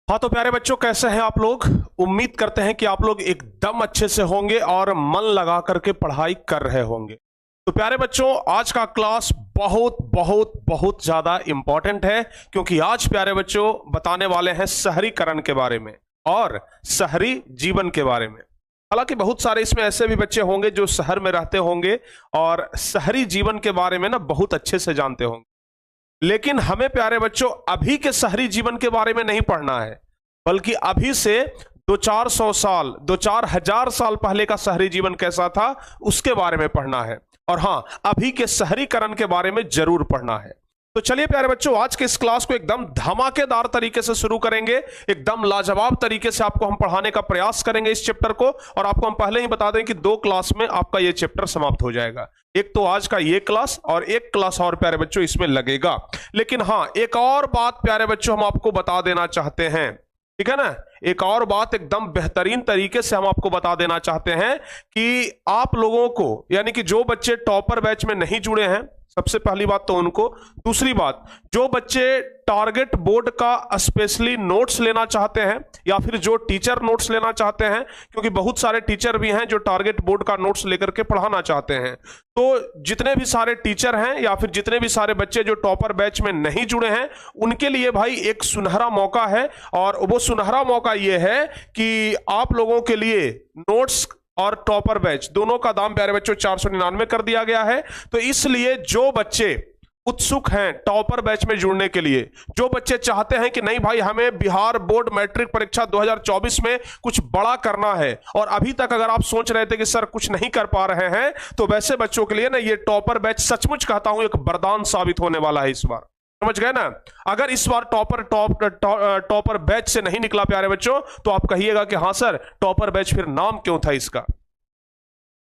हाँ तो प्यारे बच्चों, कैसे हैं आप लोग। उम्मीद करते हैं कि आप लोग एकदम अच्छे से होंगे और मन लगा करके पढ़ाई कर रहे होंगे। तो प्यारे बच्चों, आज का क्लास बहुत बहुत बहुत ज्यादा इंपॉर्टेंट है, क्योंकि आज प्यारे बच्चों बताने वाले हैं शहरीकरण के बारे में और शहरी जीवन के बारे में। हालांकि बहुत सारे इसमें ऐसे भी बच्चे होंगे जो शहर में रहते होंगे और शहरी जीवन के बारे में ना बहुत अच्छे से जानते होंगे, लेकिन हमें प्यारे बच्चों अभी के शहरी जीवन के बारे में नहीं पढ़ना है, बल्कि अभी से 2-400 साल 2-4 हजार साल पहले का शहरी जीवन कैसा था उसके बारे में पढ़ना है। और हां, अभी के शहरीकरण के बारे में जरूर पढ़ना है। तो चलिए प्यारे बच्चों, आज के इस क्लास को एकदम धमाकेदार तरीके से शुरू करेंगे। एकदम लाजवाब तरीके से आपको हम पढ़ाने का प्रयास करेंगे इस चैप्टर को। और आपको हम पहले ही बता दें कि 2 क्लास में आपका ये चैप्टर समाप्त हो जाएगा। एक तो आज का ये क्लास और एक क्लास और प्यारे बच्चों इसमें लगेगा। लेकिन हां, एक और बात प्यारे बच्चों हम आपको बता देना चाहते हैं, ठीक है ना। एक और बात एकदम बेहतरीन तरीके से हम आपको बता देना चाहते हैं कि आप लोगों को, यानी कि जो बच्चे टॉपर बैच में नहीं जुड़े हैं, सबसे पहली बात तो उनको, दूसरी बात जो बच्चे टारगेट बोर्ड का स्पेशली नोट्स लेना चाहते हैं या फिर जो टीचर नोट्स लेना चाहते हैं, क्योंकि बहुत सारे टीचर भी हैं जो टारगेट बोर्ड का नोट्स लेकर के पढ़ाना चाहते हैं। तो जितने भी सारे टीचर हैं या फिर जितने भी सारे बच्चे जो टॉपर बैच में नहीं जुड़े हैं, उनके लिए भाई एक सुनहरा मौका है। और वो सुनहरा मौका ये है कि आप लोगों के लिए नोट्स और टॉपर बैच दोनों का दाम प्यारे बच्चों 499 कर दिया गया है। तो इसलिए जो बच्चे उत्सुक हैं टॉपर बैच में जुड़ने के लिए, जो बच्चे चाहते हैं कि नहीं भाई हमें बिहार बोर्ड मैट्रिक परीक्षा 2024 में कुछ बड़ा करना है, और अभी तक अगर आप सोच रहे थे कि सर कुछ नहीं कर पा रहे हैं, तो वैसे बच्चों के लिए ना ये टॉपर बैच सचमुच कहता हूं एक वरदान साबित होने वाला है इस बार। समझ गए ना। अगर इस बार टॉपर बैच से नहीं निकला प्यारे बच्चों, तो आप कहिएगा कि हां सर टॉपर बैच फिर नाम क्यों था इसका।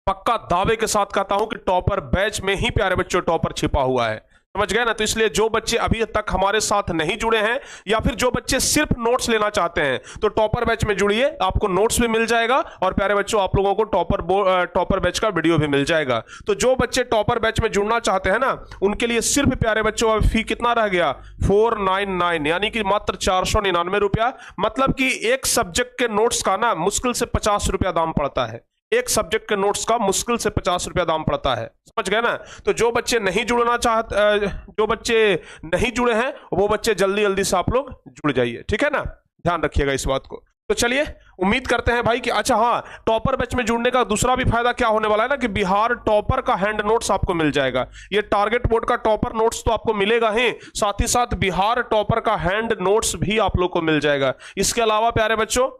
पक्का दावे के साथ कहता हूं कि टॉपर बैच में ही प्यारे बच्चों टॉपर छिपा हुआ है। समझ गए ना। तो इसलिए जो बच्चे अभी तक हमारे साथ नहीं जुड़े हैं या फिर जो बच्चे सिर्फ नोट्स लेना चाहते हैं, तो टॉपर बैच में जुड़िए, आपको नोट्स भी मिल जाएगा और प्यारे बच्चों आप लोगों को टॉपर बैच का वीडियो भी मिल जाएगा। तो जो बच्चे टॉपर बैच में जुड़ना चाहते हैं ना, उनके लिए सिर्फ प्यारे बच्चों फी कितना रह गया, 499, यानी कि मात्र 499 रुपया। मतलब कि एक सब्जेक्ट के नोट्स का ना मुश्किल से 50 रुपया दाम पड़ता है। एक सब्जेक्ट के नोट्स का मुश्किल से 50 रुपया दाम पड़ता है। समझ गए ना। तो जो बच्चे नहीं जुड़ना चाहते, जो बच्चे नहीं जुड़े हैं, वो बच्चे जल्दी जल्दी से आप लोग जुड़ जाइए, ठीक है ना। ध्यान रखिएगा इस बात को। तो चलिए, उम्मीद करते हैं भाई कि अच्छा हाँ, टॉपर बैच में जुड़ने का दूसरा भी फायदा क्या होने वाला है ना, कि बिहार टॉपर का हैंड नोट्स आपको मिल जाएगा। ये टारगेट बोर्ड का टॉपर नोट्स तो आपको मिलेगा ही, साथ ही साथ बिहार टॉपर का हैंड नोट्स भी आप लोग को मिल जाएगा। इसके अलावा प्यारे बच्चों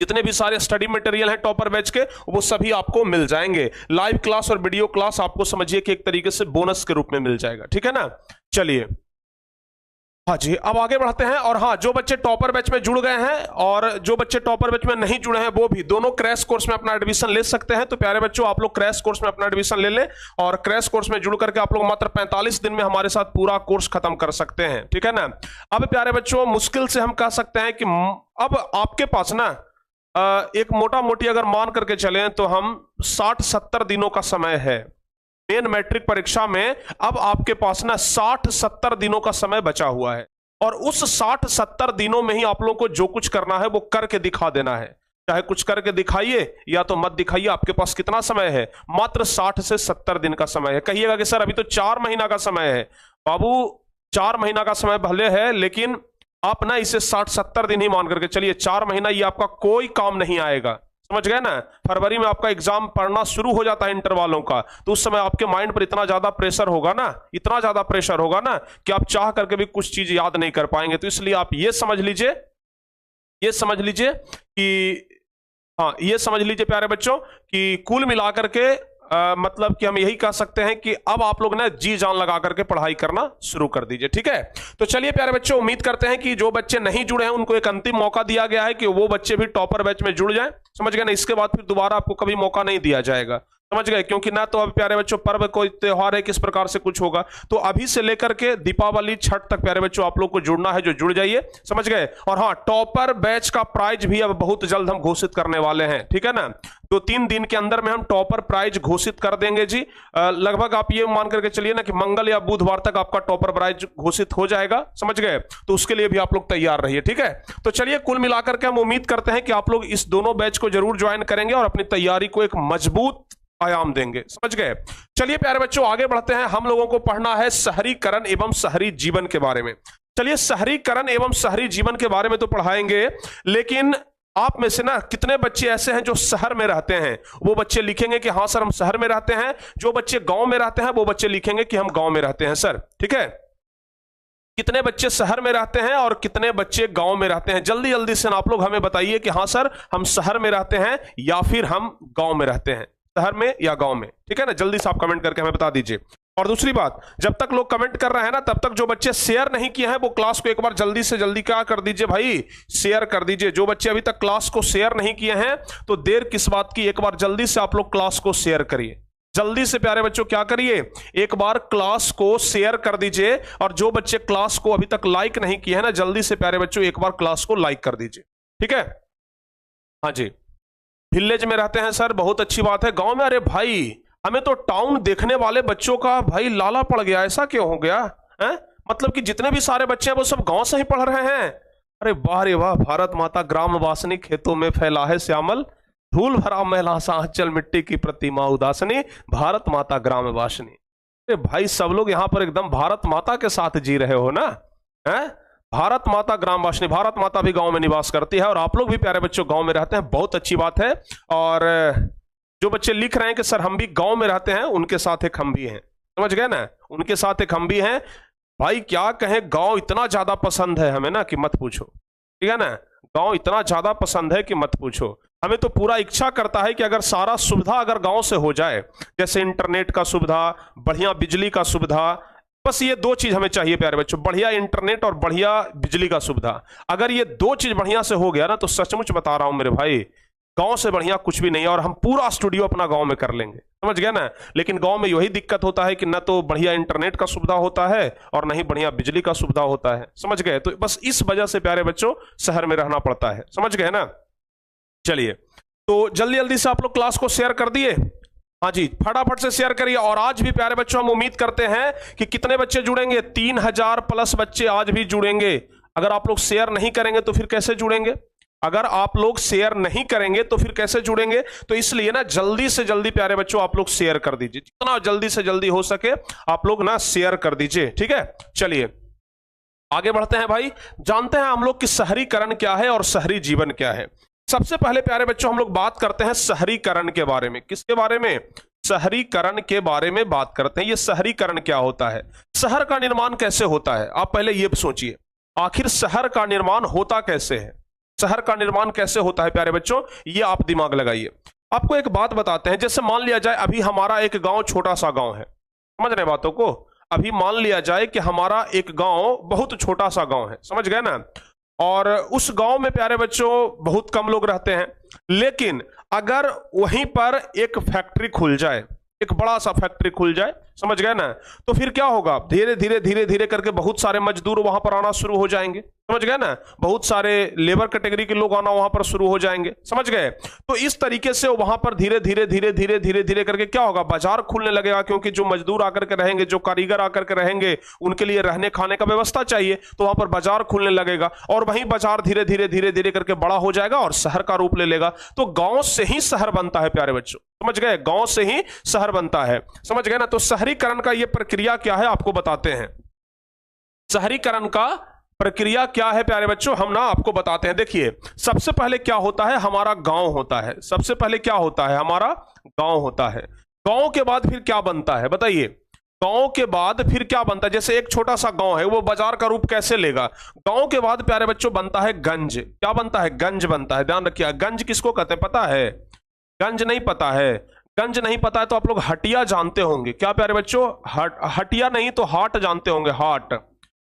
जितने भी सारे स्टडी मटेरियल हैं टॉपर बैच के, वो सभी आपको मिल जाएंगे। लाइव क्लास और वीडियो क्लास आपको समझिए कि एक तरीके से बोनस के रूप में मिल जाएगा, ठीक है ना। चलिए हाँ जी, अब आगे बढ़ते हैं। और हाँ, जो बच्चे टॉपर बैच में जुड़ गए हैं और जो बच्चे टॉपर बैच में नहीं जुड़े हैं, वो भी दोनों क्रैश कोर्स में अपना एडमिशन ले सकते हैं। तो प्यारे बच्चों, आप लोग क्रैश कोर्स में अपना एडमिशन ले लें और क्रैश कोर्स में जुड़ करके आप लोग मात्र 45 दिन में हमारे साथ पूरा कोर्स खत्म कर सकते हैं, ठीक है ना। अब प्यारे बच्चों, मुश्किल से हम कह सकते हैं कि अब आपके पास ना एक मोटा मोटी अगर मान करके चलें तो हम 60-70 दिनों का समय है मेन मैट्रिक परीक्षा में। अब आपके पास ना 60-70 दिनों का समय बचा हुआ है, और उस 60-70 दिनों में ही आप लोगों को जो कुछ करना है वो करके दिखा देना है। चाहे कुछ करके दिखाइए या तो मत दिखाइए। आपके पास कितना समय है, मात्र 60 से 70 दिन का समय है। कहिएगा कि सर अभी तो 4 महीना का समय है। बाबू, 4 महीना का समय भले है, लेकिन आप ना इसे 60-70 दिन ही मान करके चलिए। 4 महीना ये आपका कोई काम नहीं आएगा। समझ गए ना। फरवरी में आपका एग्जाम पढ़ना शुरू हो जाता है इंटर वालों का, तो उस समय आपके माइंड पर इतना ज्यादा प्रेशर होगा ना, इतना ज्यादा प्रेशर होगा ना कि आप चाह करके भी कुछ चीज याद नहीं कर पाएंगे। तो इसलिए आप ये समझ लीजिए कि हाँ, ये समझ लीजिए प्यारे बच्चों कि कुल मिलाकर के मतलब कि हम यही कह सकते हैं कि अब आप लोग ना जी जान लगा करके पढ़ाई करना शुरू कर दीजिए, ठीक है। तो चलिए प्यारे बच्चों, उम्मीद करते हैं कि जो बच्चे नहीं जुड़े हैं उनको एक अंतिम मौका दिया गया है कि वो बच्चे भी टॉपर बैच में जुड़ जाएं। समझ गए ना। इसके बाद फिर दोबारा आपको कभी मौका नहीं दिया जाएगा। समझ गए? क्योंकि ना तो अब प्यारे बच्चों पर्व कोई त्योहार है किस प्रकार से कुछ होगा, तो अभी से लेकर के दीपावली छठ तक प्यारे बच्चों आप लोग को जुड़ना है, जो जुड़ जाइए। समझ गए? और हाँ, टॉपर बैच का प्राइज भी अब बहुत जल्द हम घोषित करने वाले हैं, ठीक है ना? तो 3 दिन के अंदर में हम टॉपर प्राइज घोषित कर देंगे जी। लगभग आप ये मान करके चलिए ना कि मंगल या बुधवार तक आपका टॉपर प्राइज घोषित हो जाएगा। समझ गए? तो उसके लिए भी आप लोग तैयार रहिए, ठीक है? तो चलिए, कुल मिलाकर के हम उम्मीद करते हैं कि आप लोग इस दोनों बैच को जरूर ज्वाइन करेंगे और अपनी तैयारी को एक मजबूत आयाम देंगे। समझ गए? चलिए प्यारे बच्चों, आगे बढ़ते हैं। हम लोगों को पढ़ना है शहरीकरण एवं शहरी जीवन के बारे में। चलिए, शहरीकरण एवं शहरी जीवन के बारे में तो पढ़ाएंगे, लेकिन आप में से ना कितने बच्चे ऐसे हैं जो शहर में रहते हैं? वो बच्चे लिखेंगे कि हाँ सर हम शहर में रहते हैं। जो बच्चे गांव में रहते हैं वो बच्चे लिखेंगे कि हम गांव में रहते हैं सर, ठीक है? कितने बच्चे शहर में रहते हैं और कितने बच्चे गांव में रहते हैं? जल्दी जल्दी से आप लोग हमें बताइए कि हाँ सर हम शहर में रहते हैं या फिर हम गांव में रहते हैं, शहर में या गांव में, ठीक है ना? जल्दी से आप कमेंट करके हमें बता दीजिए। और दूसरी बात, जब तक लोग कमेंट कर रहे हैं ना, तब तक जो बच्चे शेयर नहीं किए हैं वो क्लास को एक बार जल्दी से जल्दी क्या कर दीजिए भाई, शेयर कर दीजिए। जो बच्चे अभी तक क्लास को शेयर नहीं किए हैं तो देर किस बात की, एक बार जल्दी से आप लोग क्लास को शेयर करिए। जल्दी से प्यारे बच्चों क्या करिए, एक बार क्लास को शेयर कर दीजिए। और जो बच्चे क्लास को अभी तक लाइक नहीं किए हैं ना, जल्दी से प्यारे बच्चों एक बार क्लास को लाइक कर दीजिए, ठीक है? हाँ जी, विलेज में रहते हैं सर, बहुत अच्छी बात है। गांव में? अरे भाई, हमें तो टाउन देखने वाले बच्चों का भाई लाला पड़ गया। ऐसा क्यों हो गया है? मतलब कि जितने भी सारे बच्चे हैं वो सब गांव से ही पढ़ रहे हैं। अरे वाह रे वाह, भारत माता ग्राम वासनी, खेतों में फैला है श्यामल, धूल भरा महला सा आंचल, मिट्टी की प्रतिमा उदासनी, भारत माता ग्राम वासनी। अरे भाई, सब लोग यहाँ पर एकदम भारत माता के साथ जी रहे हो ना? है भारत माता ग्राम वासनी, भारत माता भी गांव में निवास करती है और आप लोग भी प्यारे बच्चों गांव में रहते हैं, बहुत अच्छी बात है। और जो बच्चे लिख रहे हैं कि सर हम भी गांव में रहते हैं, उनके साथ एक हम भी हैं। समझ गए ना? उनके साथ एक हम भी हैं। भाई क्या कहें, गांव इतना ज्यादा पसंद है हमें ना कि मत पूछो, ठीक है ना? गांव इतना ज्यादा पसंद है कि मत पूछो। हमें तो पूरा इच्छा करता है कि अगर सारा सुविधा अगर गांव से हो जाए, जैसे इंटरनेट का सुविधा, बढ़िया बिजली का सुविधा, बस ये 2 चीज हमें चाहिए प्यारे बच्चों, बढ़िया इंटरनेट और बढ़िया बिजली का सुविधा। अगर ये 2 चीज बढ़िया से हो गया ना, तो सचमुच बता रहा हूं मेरे भाई, गांव से बढ़िया कुछ भी नहीं है। और हम पूरा स्टूडियो अपना गांव में कर लेंगे। समझ गया ना? लेकिन गांव में यही दिक्कत होता है कि न तो बढ़िया इंटरनेट का सुविधा होता है और न ही बढ़िया बिजली का सुविधा होता है। समझ गए? तो बस इस वजह से प्यारे बच्चों शहर में रहना पड़ता है। समझ गए ना? चलिए, तो जल्दी जल्दी से आप लोग क्लास को शेयर कर दिए? हाँ जी, फटाफट से शेयर करिए। और आज भी प्यारे बच्चों हम उम्मीद करते हैं कि कितने बच्चे जुड़ेंगे, 3000 प्लस बच्चे आज भी जुड़ेंगे। अगर आप लोग शेयर नहीं करेंगे तो फिर कैसे जुड़ेंगे? अगर आप लोग शेयर नहीं करेंगे तो फिर कैसे जुड़ेंगे? तो इसलिए ना जल्दी से जल्दी प्यारे बच्चों आप लोग शेयर कर दीजिए, जितना जल्दी से जल्दी हो सके आप लोग ना शेयर कर दीजिए, ठीक है? चलिए आगे बढ़ते हैं भाई। जानते हैं हम लोग कि शहरीकरण क्या है और शहरी जीवन क्या है। सबसे पहले प्यारे बच्चों हम लोग बात करते हैं शहरीकरण के बारे में। किसके बारे में? शहरीकरण के बारे में बात करते हैं। ये शहरीकरण क्या होता है, शहर का निर्माण कैसे होता है? आप पहले ये सोचिए, आखिर शहर का निर्माण होता कैसे है? शहर का निर्माण कैसे होता है प्यारे बच्चों, ये आप दिमाग लगाइए। आपको एक बात बताते हैं, जैसे मान लिया जाए अभी हमारा एक गांव छोटा सा गांव है, समझ रहे बातों को? अभी मान लिया जाए कि हमारा एक गांव बहुत छोटा सा गांव है, समझ गए ना? और उस गांव में प्यारे बच्चों बहुत कम लोग रहते हैं। लेकिन अगर वहीं पर एक फैक्ट्री खुल जाए, एक बड़ा सा फैक्ट्री खुल जाए, समझ गए ना? तो फिर क्या होगा, धीरे धीरे धीरे धीरे करके बहुत सारे मजदूर वहां पर आना शुरू हो जाएंगे, समझ गए ना? बहुत सारे लेबर कैटेगरी के लोग आना वहां पर शुरू हो जाएंगे, समझ गए? तो इस तरीके से वहां पर धीरे धीरे धीरे धीरे धीरे धीरे करके क्या होगा, बाजार खुलने लगेगा। क्योंकि जो मजदूर आकर के रहेंगे, जो कारीगर आकर के रहेंगे, उनके लिए रहने खाने का व्यवस्था चाहिए, तो वहां पर बाजार खुलने लगेगा। और वहीं बाजार धीरे धीरे धीरे धीरे करके बड़ा हो जाएगा और शहर का रूप ले लेगा। तो गांव से ही शहर बनता है प्यारे बच्चों, समझ गए? गांव से ही शहर बनता है, समझ गए ना? तो शहरीकरण का ये प्रक्रिया क्या है आपको बताते हैं। शहरीकरण का प्रक्रिया क्या है प्यारे बच्चों, हम ना आपको बताते हैं। देखिए, सबसे पहले क्या होता है, हमारा गांव होता है। सबसे पहले क्या होता है, हमारा गांव होता है। गांव के बाद फिर क्या बनता है बताइए? गांव के बाद फिर क्या बनता है? जैसे एक छोटा सा गांव है, वो बाजार का रूप कैसे लेगा? गांव के बाद प्यारे बच्चों बनता है गंज। क्या बनता है? गंज बनता है। ध्यान रखिए, गंज किसको कहते हैं पता है? गंज नहीं पता है? गंज नहीं पता है तो आप लोग हटिया जानते होंगे। क्या प्यारे बच्चों? हटिया नहीं तो हाट जानते होंगे। हाट,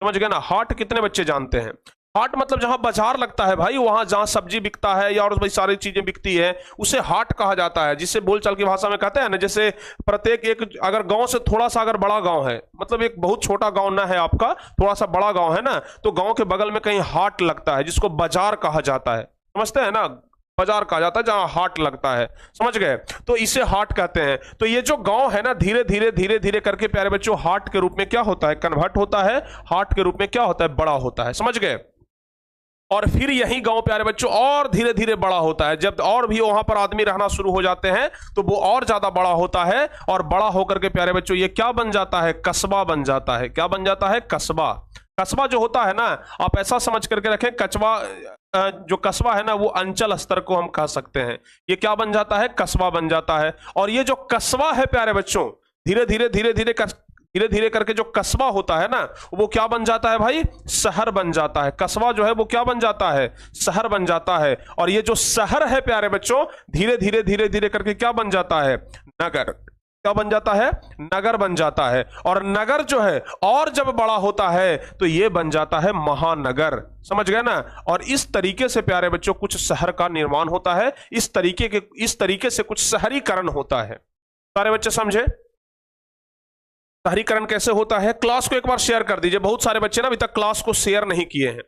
समझ गए ना? हाट कितने बच्चे जानते हैं? हाट मतलब जहां बाजार लगता है भाई, वहां जहां सब्जी बिकता है या और भाई सारी चीजें बिकती है, उसे हाट कहा जाता है, जिसे बोलचाल की भाषा में कहते हैं ना, जैसे प्रत्येक एक अगर गांव से थोड़ा सा अगर बड़ा गांव है, मतलब एक बहुत छोटा गांव ना है आपका, थोड़ा सा बड़ा गांव है ना, तो गांव के बगल में कहीं हाट लगता है जिसको बाजार कहा जाता है, समझते हैं ना, बाजार कहा जाता है जहां हाट लगता है, समझ गए, तो इसे हाट कहते हैं। तो ये जो गांव है ना, धीरे धीरे धीरे धीरे करके प्यारे बच्चों हाट के रूप में क्या होता है, कन्वर्ट होता है, हाट के रूप में क्या होता है, बड़ा होता है, समझ गए। और फिर यही गांव प्यारे बच्चों और धीरे धीरे बड़ा होता है, जब और भी वहां पर आदमी रहना शुरू हो जाते हैं तो वो और ज्यादा बड़ा होता है, और बड़ा होकर के प्यारे बच्चों ये क्या बन जाता है, कस्बा बन जाता है। क्या बन जाता है, कस्बा। कस्बा जो होता है ना, आप ऐसा समझ करके रखें, कस्बा जो कस्बा है ना, वो अंचल स्तर को हम कह सकते हैं, ये क्या बन जाता है, कस्बा बन जाता है। और ये जो कस्बा है प्यारे बच्चों, धीरे धीरे धीरे धीरे धीरे धीरे करके जो कस्बा होता है ना, वो क्या बन जाता है भाई, शहर बन जाता है। कस्बा जो है वो क्या बन जाता है, शहर बन जाता है। और ये जो शहर है प्यारे बच्चों, धीरे धीरे धीरे धीरे करके क्या बन जाता है, नगर। क्या बन जाता है, नगर बन जाता है। और नगर जो है और जब बड़ा होता है तो ये बन जाता है महानगर, समझ गए ना। और इस तरीके से प्यारे बच्चों कुछ शहर का निर्माण होता है, इस तरीके से कुछ शहरीकरण होता है। सारे बच्चे समझे शहरीकरण कैसे होता है। क्लास को एक बार शेयर कर दीजिए, बहुत सारे बच्चे ना अभी तक क्लास को शेयर नहीं किए हैं,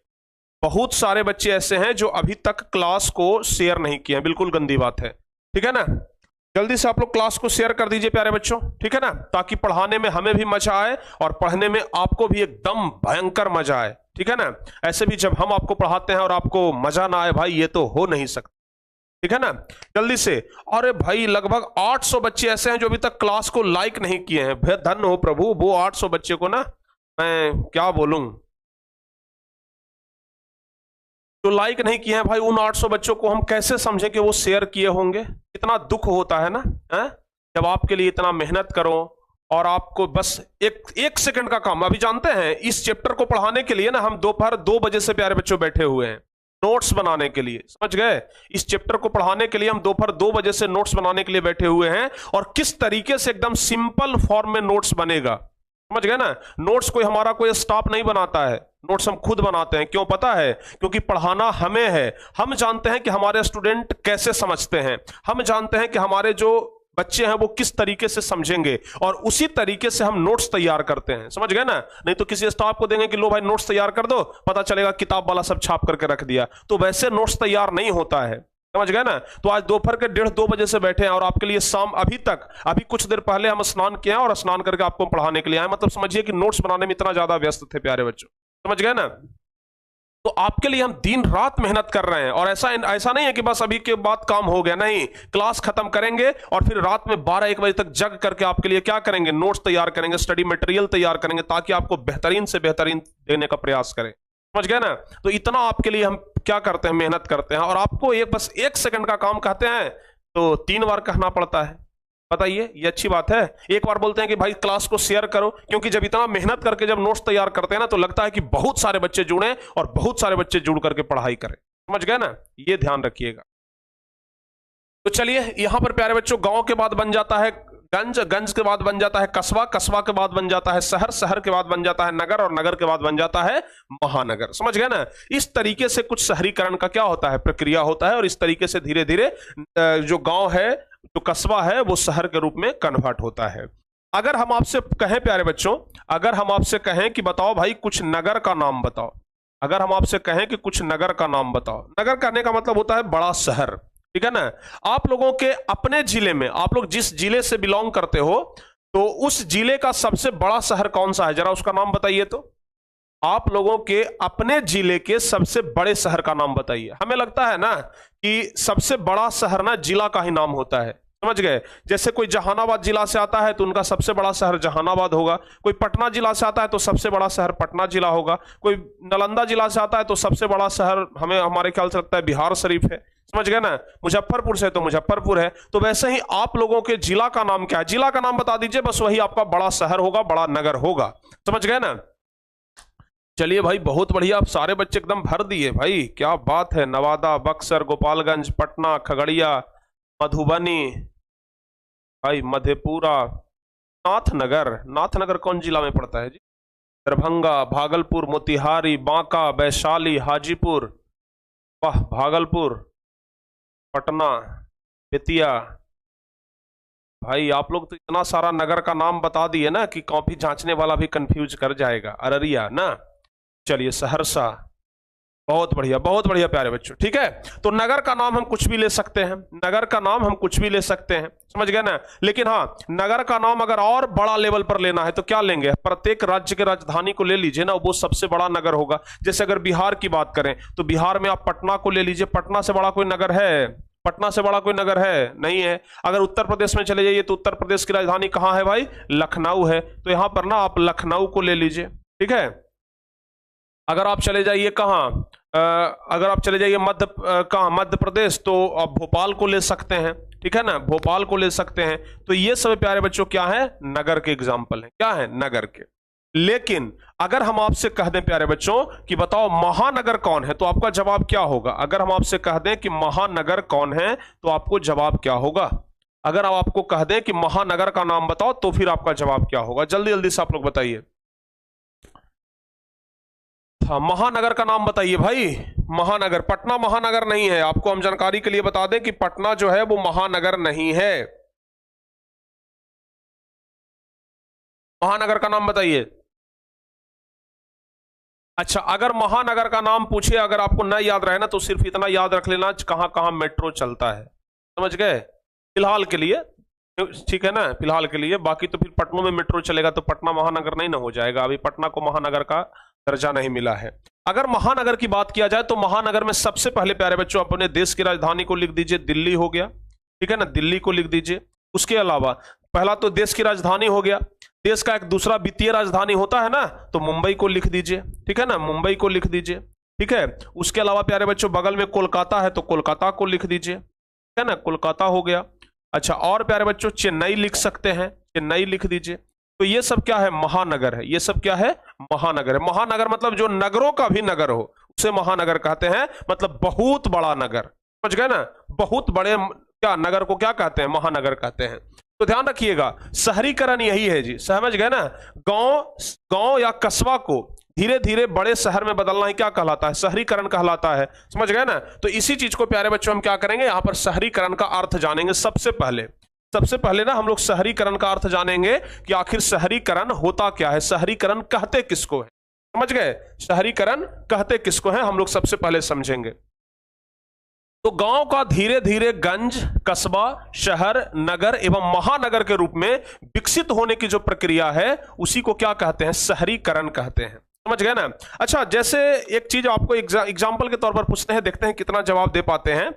बहुत सारे बच्चे ऐसे हैं जो अभी तक क्लास को शेयर नहीं किए हैं, बिल्कुल गंदी बात है, ठीक है ना। जल्दी से आप लोग क्लास को शेयर कर दीजिए प्यारे बच्चों, ठीक है ना, ताकि पढ़ाने में हमें भी मजा आए और पढ़ने में आपको भी एकदम भयंकर मजा आए, ठीक है ना। ऐसे भी जब हम आपको पढ़ाते हैं और आपको मजा ना आए भाई, ये तो हो नहीं सकता, ठीक है ना। जल्दी से। अरे भाई लगभग 800 बच्चे ऐसे हैं जो अभी तक क्लास को लाइक नहीं किए हैं। धन्य हो प्रभु, वो 800 बच्चे को ना मैं क्या बोलूं, जो लाइक नहीं किए हैं भाई, उन 800 बच्चों को हम कैसे समझें कि वो शेयर किए होंगे। इतना दुख होता है ना, है? जब आपके लिए इतना मेहनत करो और आपको बस एक सेकंड का काम। अभी जानते हैं इस चैप्टर को पढ़ाने के लिए ना हम दोपहर 2 बजे से प्यारे बच्चों बैठे हुए हैं नोट्स बनाने के लिए, समझ गए। इस चैप्टर को पढ़ाने के लिए हम दोपहर 2 बजे से नोट्स बनाने के लिए बैठे हुए हैं, और किस तरीके से एकदम सिंपल फॉर्म में नोट्स बनेगा, समझ गए ना। नोट्स कोई हमारा कोई स्टाफ नहीं बनाता है, नोट्स हम खुद बनाते हैं। क्यों पता है, क्योंकि पढ़ाना हमें है। हम जानते हैं कि हमारे स्टूडेंट कैसे समझते हैं, हम जानते हैं कि हमारे जो बच्चे हैं वो किस तरीके से समझेंगे, और उसी तरीके से हम नोट्स तैयार करते हैं, समझ गए ना। नहीं तो किसी स्टाफ को देंगे कि लो भाई नोट्स तैयार कर दो, पता चलेगा किताब वाला सब छाप करके रख दिया, तो वैसे नोट्स तैयार नहीं होता है, समझ गए ना। तो आज दोपहर के 1:30-2 बजे से बैठे हैं और आपके लिए शाम अभी कुछ देर पहले हम स्नान किए हैं और स्नान करके आपको पढ़ाने के लिए आए। मतलब समझिए कि नोट्स बनाने में इतना ज्यादा व्यस्त थे प्यारे बच्चों, समझ गए ना। तो आपके लिए हम दिन रात मेहनत कर रहे हैं, और ऐसा नहीं है कि बस अभी के बाद काम हो गया, नहीं। क्लास खत्म करेंगे और फिर रात में 12-1 बजे तक जग करके आपके लिए क्या करेंगे, नोट्स तैयार करेंगे, स्टडी मटेरियल तैयार करेंगे, ताकि आपको बेहतरीन से बेहतरीन देने का प्रयास करें, समझ गए ना। तो इतना आपके लिए हम क्या करते हैं, मेहनत करते हैं। और आपको बस 1 सेकंड का काम कहते हैं तो 3 बार कहना पड़ता है, बताइए ये अच्छी बात है। एक बार बोलते हैं कि भाई क्लास को शेयर करो, क्योंकि जब इतना मेहनत करके जब नोट्स तैयार करते हैं ना, तो लगता है कि बहुत सारे बच्चे जुड़े और बहुत सारे बच्चे जुड़ करके पढ़ाई करें, समझ गए ना। ये ध्यान रखिएगा। तो चलिए यहां पर प्यारे बच्चों, गांव के बाद बन जाता है गंज, गंज के बाद बन जाता है कस्बा, कस्बा के बाद बन जाता है शहर, शहर के बाद बन जाता है नगर, और नगर के बाद बन जाता है महानगर, समझ गए ना। इस तरीके से कुछ शहरीकरण का क्या होता है, प्रक्रिया होता है, और इस तरीके से धीरे धीरे जो गांव है, जो कस्बा है, वो शहर के रूप में कन्वर्ट होता है। अगर हम आपसे कहें प्यारे बच्चों, अगर हम आपसे कहें कि बताओ भाई कुछ नगर का नाम बताओ, अगर हम आपसे कहें कि कुछ नगर का नाम बताओ, नगर कहने का मतलब होता है बड़ा शहर, ठीक है ना। आप लोगों के अपने जिले में, आप लोग जिस जिले से बिलोंग करते हो, तो उस जिले का सबसे बड़ा शहर कौन सा है, जरा उसका नाम बताइए। तो आप लोगों के अपने जिले के सबसे बड़े शहर का नाम बताइए। हमें लगता है ना कि सबसे बड़ा शहर ना जिला का ही नाम होता है, समझ गए। जैसे कोई जहानाबाद जिला से आता है तो उनका सबसे बड़ा शहर जहानाबाद होगा, कोई पटना जिला से आता है तो सबसे बड़ा शहर पटना जिला होगा, कोई नालंदा जिला से आता है तो सबसे बड़ा शहर हमारे ख्याल से लगता है बिहार शरीफ है, समझ गए ना। मुजफ्फरपुर से तो मुजफ्फरपुर है। तो वैसे ही आप लोगों के जिला का नाम क्या है, जिला का नाम बता दीजिए, बस वही आपका बड़ा शहर होगा, बड़ा नगर होगा, समझ गए ना। चलिए भाई बहुत बढ़िया, आप सारे बच्चे एकदम भर दिए भाई, क्या बात है। नवादा, बक्सर, गोपालगंज, पटना, खगड़िया, मधुबनी, भाई मधेपुरा, नाथनगर। नाथनगर कौन जिला में पड़ता है जी, दरभंगा, भागलपुर, मोतिहारी, बांका, वैशाली, हाजीपुर, वाह, भागलपुर, पटना, बेतिया। भाई आप लोग तो इतना सारा नगर का नाम बता दिए ना कि कॉपी जांचने वाला भी कंफ्यूज कर जाएगा। अररिया ना, चलिए सहरसा, बहुत बढ़िया प्यारे बच्चों। ठीक है, तो नगर का नाम हम कुछ भी ले सकते हैं, नगर का नाम हम कुछ भी ले सकते हैं, समझ गए ना। लेकिन हाँ, नगर का नाम अगर और बड़ा लेवल पर लेना है तो क्या लेंगे, प्रत्येक राज्य के राजधानी को ले लीजिए ना, वो सबसे बड़ा नगर होगा। जैसे अगर बिहार की बात करें तो बिहार में आप पटना को ले लीजिए, पटना से बड़ा कोई नगर है, पटना से बड़ा कोई नगर है नहीं है। अगर उत्तर प्रदेश में चले जाइए तो उत्तर प्रदेश की राजधानी कहां है भाई, लखनऊ है, तो यहां पर ना आप लखनऊ को ले लीजिए। ठीक है, अगर आप चले जाइए कहां, अगर आप चले जाइए मध्य प्रदेश, तो आप भोपाल को ले सकते हैं। ठीक है ना, भोपाल को ले सकते हैं। तो ये सब प्यारे बच्चों क्या है, नगर के एग्जाम्पल है, क्या है, नगर के। लेकिन अगर हम आपसे कह दें प्यारे बच्चों कि बताओ महानगर कौन है, तो आपका जवाब क्या होगा। अगर हम आपसे कह दें कि महानगर कौन है तो आपको जवाब क्या होगा। अगर हम आपको कह दें कि महानगर का नाम बताओ तो फिर आपका जवाब क्या होगा, जल्दी जल्दी से आप लोग बताइए। हाँ, महानगर का नाम बताइए भाई। महानगर, पटना महानगर नहीं है, आपको हम जानकारी के लिए बता दें कि पटना जो है वो महानगर नहीं है। महानगर का नाम बताइए। अच्छा, अगर महानगर का नाम पूछे, अगर आपको न याद रहे ना तो सिर्फ इतना याद रख लेना कहां कहां मेट्रो चलता है, समझ गए, फिलहाल के लिए। ठीक है ना, फिलहाल के लिए। बाकी तो फिर पटनों में मेट्रो चलेगा तो पटना महानगर नहीं ना हो जाएगा, अभी पटना को महानगर का दर्जा नहीं मिला है। अगर महानगर की बात किया जाए तो महानगर में सबसे पहले प्यारे बच्चों अपने देश की राजधानी को लिख दीजिए, दिल्ली हो गया। ठीक है ना, दिल्ली को लिख दीजिए। उसके अलावा पहला तो देश की राजधानी हो गया, देश का एक दूसरा वित्तीय राजधानी होता है ना, तो मुंबई को लिख दीजिए। ठीक है ना, मुंबई को लिख दीजिए। ठीक है, उसके अलावा प्यारे बच्चों बगल में कोलकाता है तो कोलकाता को लिख दीजिए। ठीक है ना, कोलकाता हो गया। अच्छा, और प्यारे बच्चों चेन्नई लिख सकते हैं, चेन्नई लिख दीजिए। तो ये सब क्या है, महानगर है, ये सब क्या है, महानगर है। महानगर मतलब जो नगरों का भी नगर हो उसे महानगर कहते हैं, मतलब बहुत बड़ा नगर, समझ गए ना, बहुत बड़े क्या नगर को क्या कहते हैं, महानगर कहते हैं। तो ध्यान रखिएगा, शहरीकरण यही है जी, समझ गए ना। गांव या कस्बा को धीरे धीरे बड़े शहर में बदलना ही क्या कहलाता है, शहरीकरण कहलाता है, समझ गए ना। तो इसी चीज को प्यारे बच्चों हम क्या करेंगे, यहां पर शहरीकरण का अर्थ जानेंगे। सबसे पहले ना हम लोग शहरीकरण का अर्थ जानेंगे कि आखिर शहरीकरण होता क्या है, शहरीकरण कहते किसको है, समझ गए, शहरीकरण कहते किसको है, हम लोग सबसे पहले समझेंगे। तो गांव का धीरे धीरे गंज, कस्बा, शहर, नगर एवं महानगर के रूप में विकसित होने की जो प्रक्रिया है उसी को क्या कहते हैं, शहरीकरण कहते हैं, समझ गए ना। अच्छा, जैसे एक चीज आपको एग्जाम्पल के तौर पर पूछते हैं, देखते हैं कितना जवाब दे पाते हैं।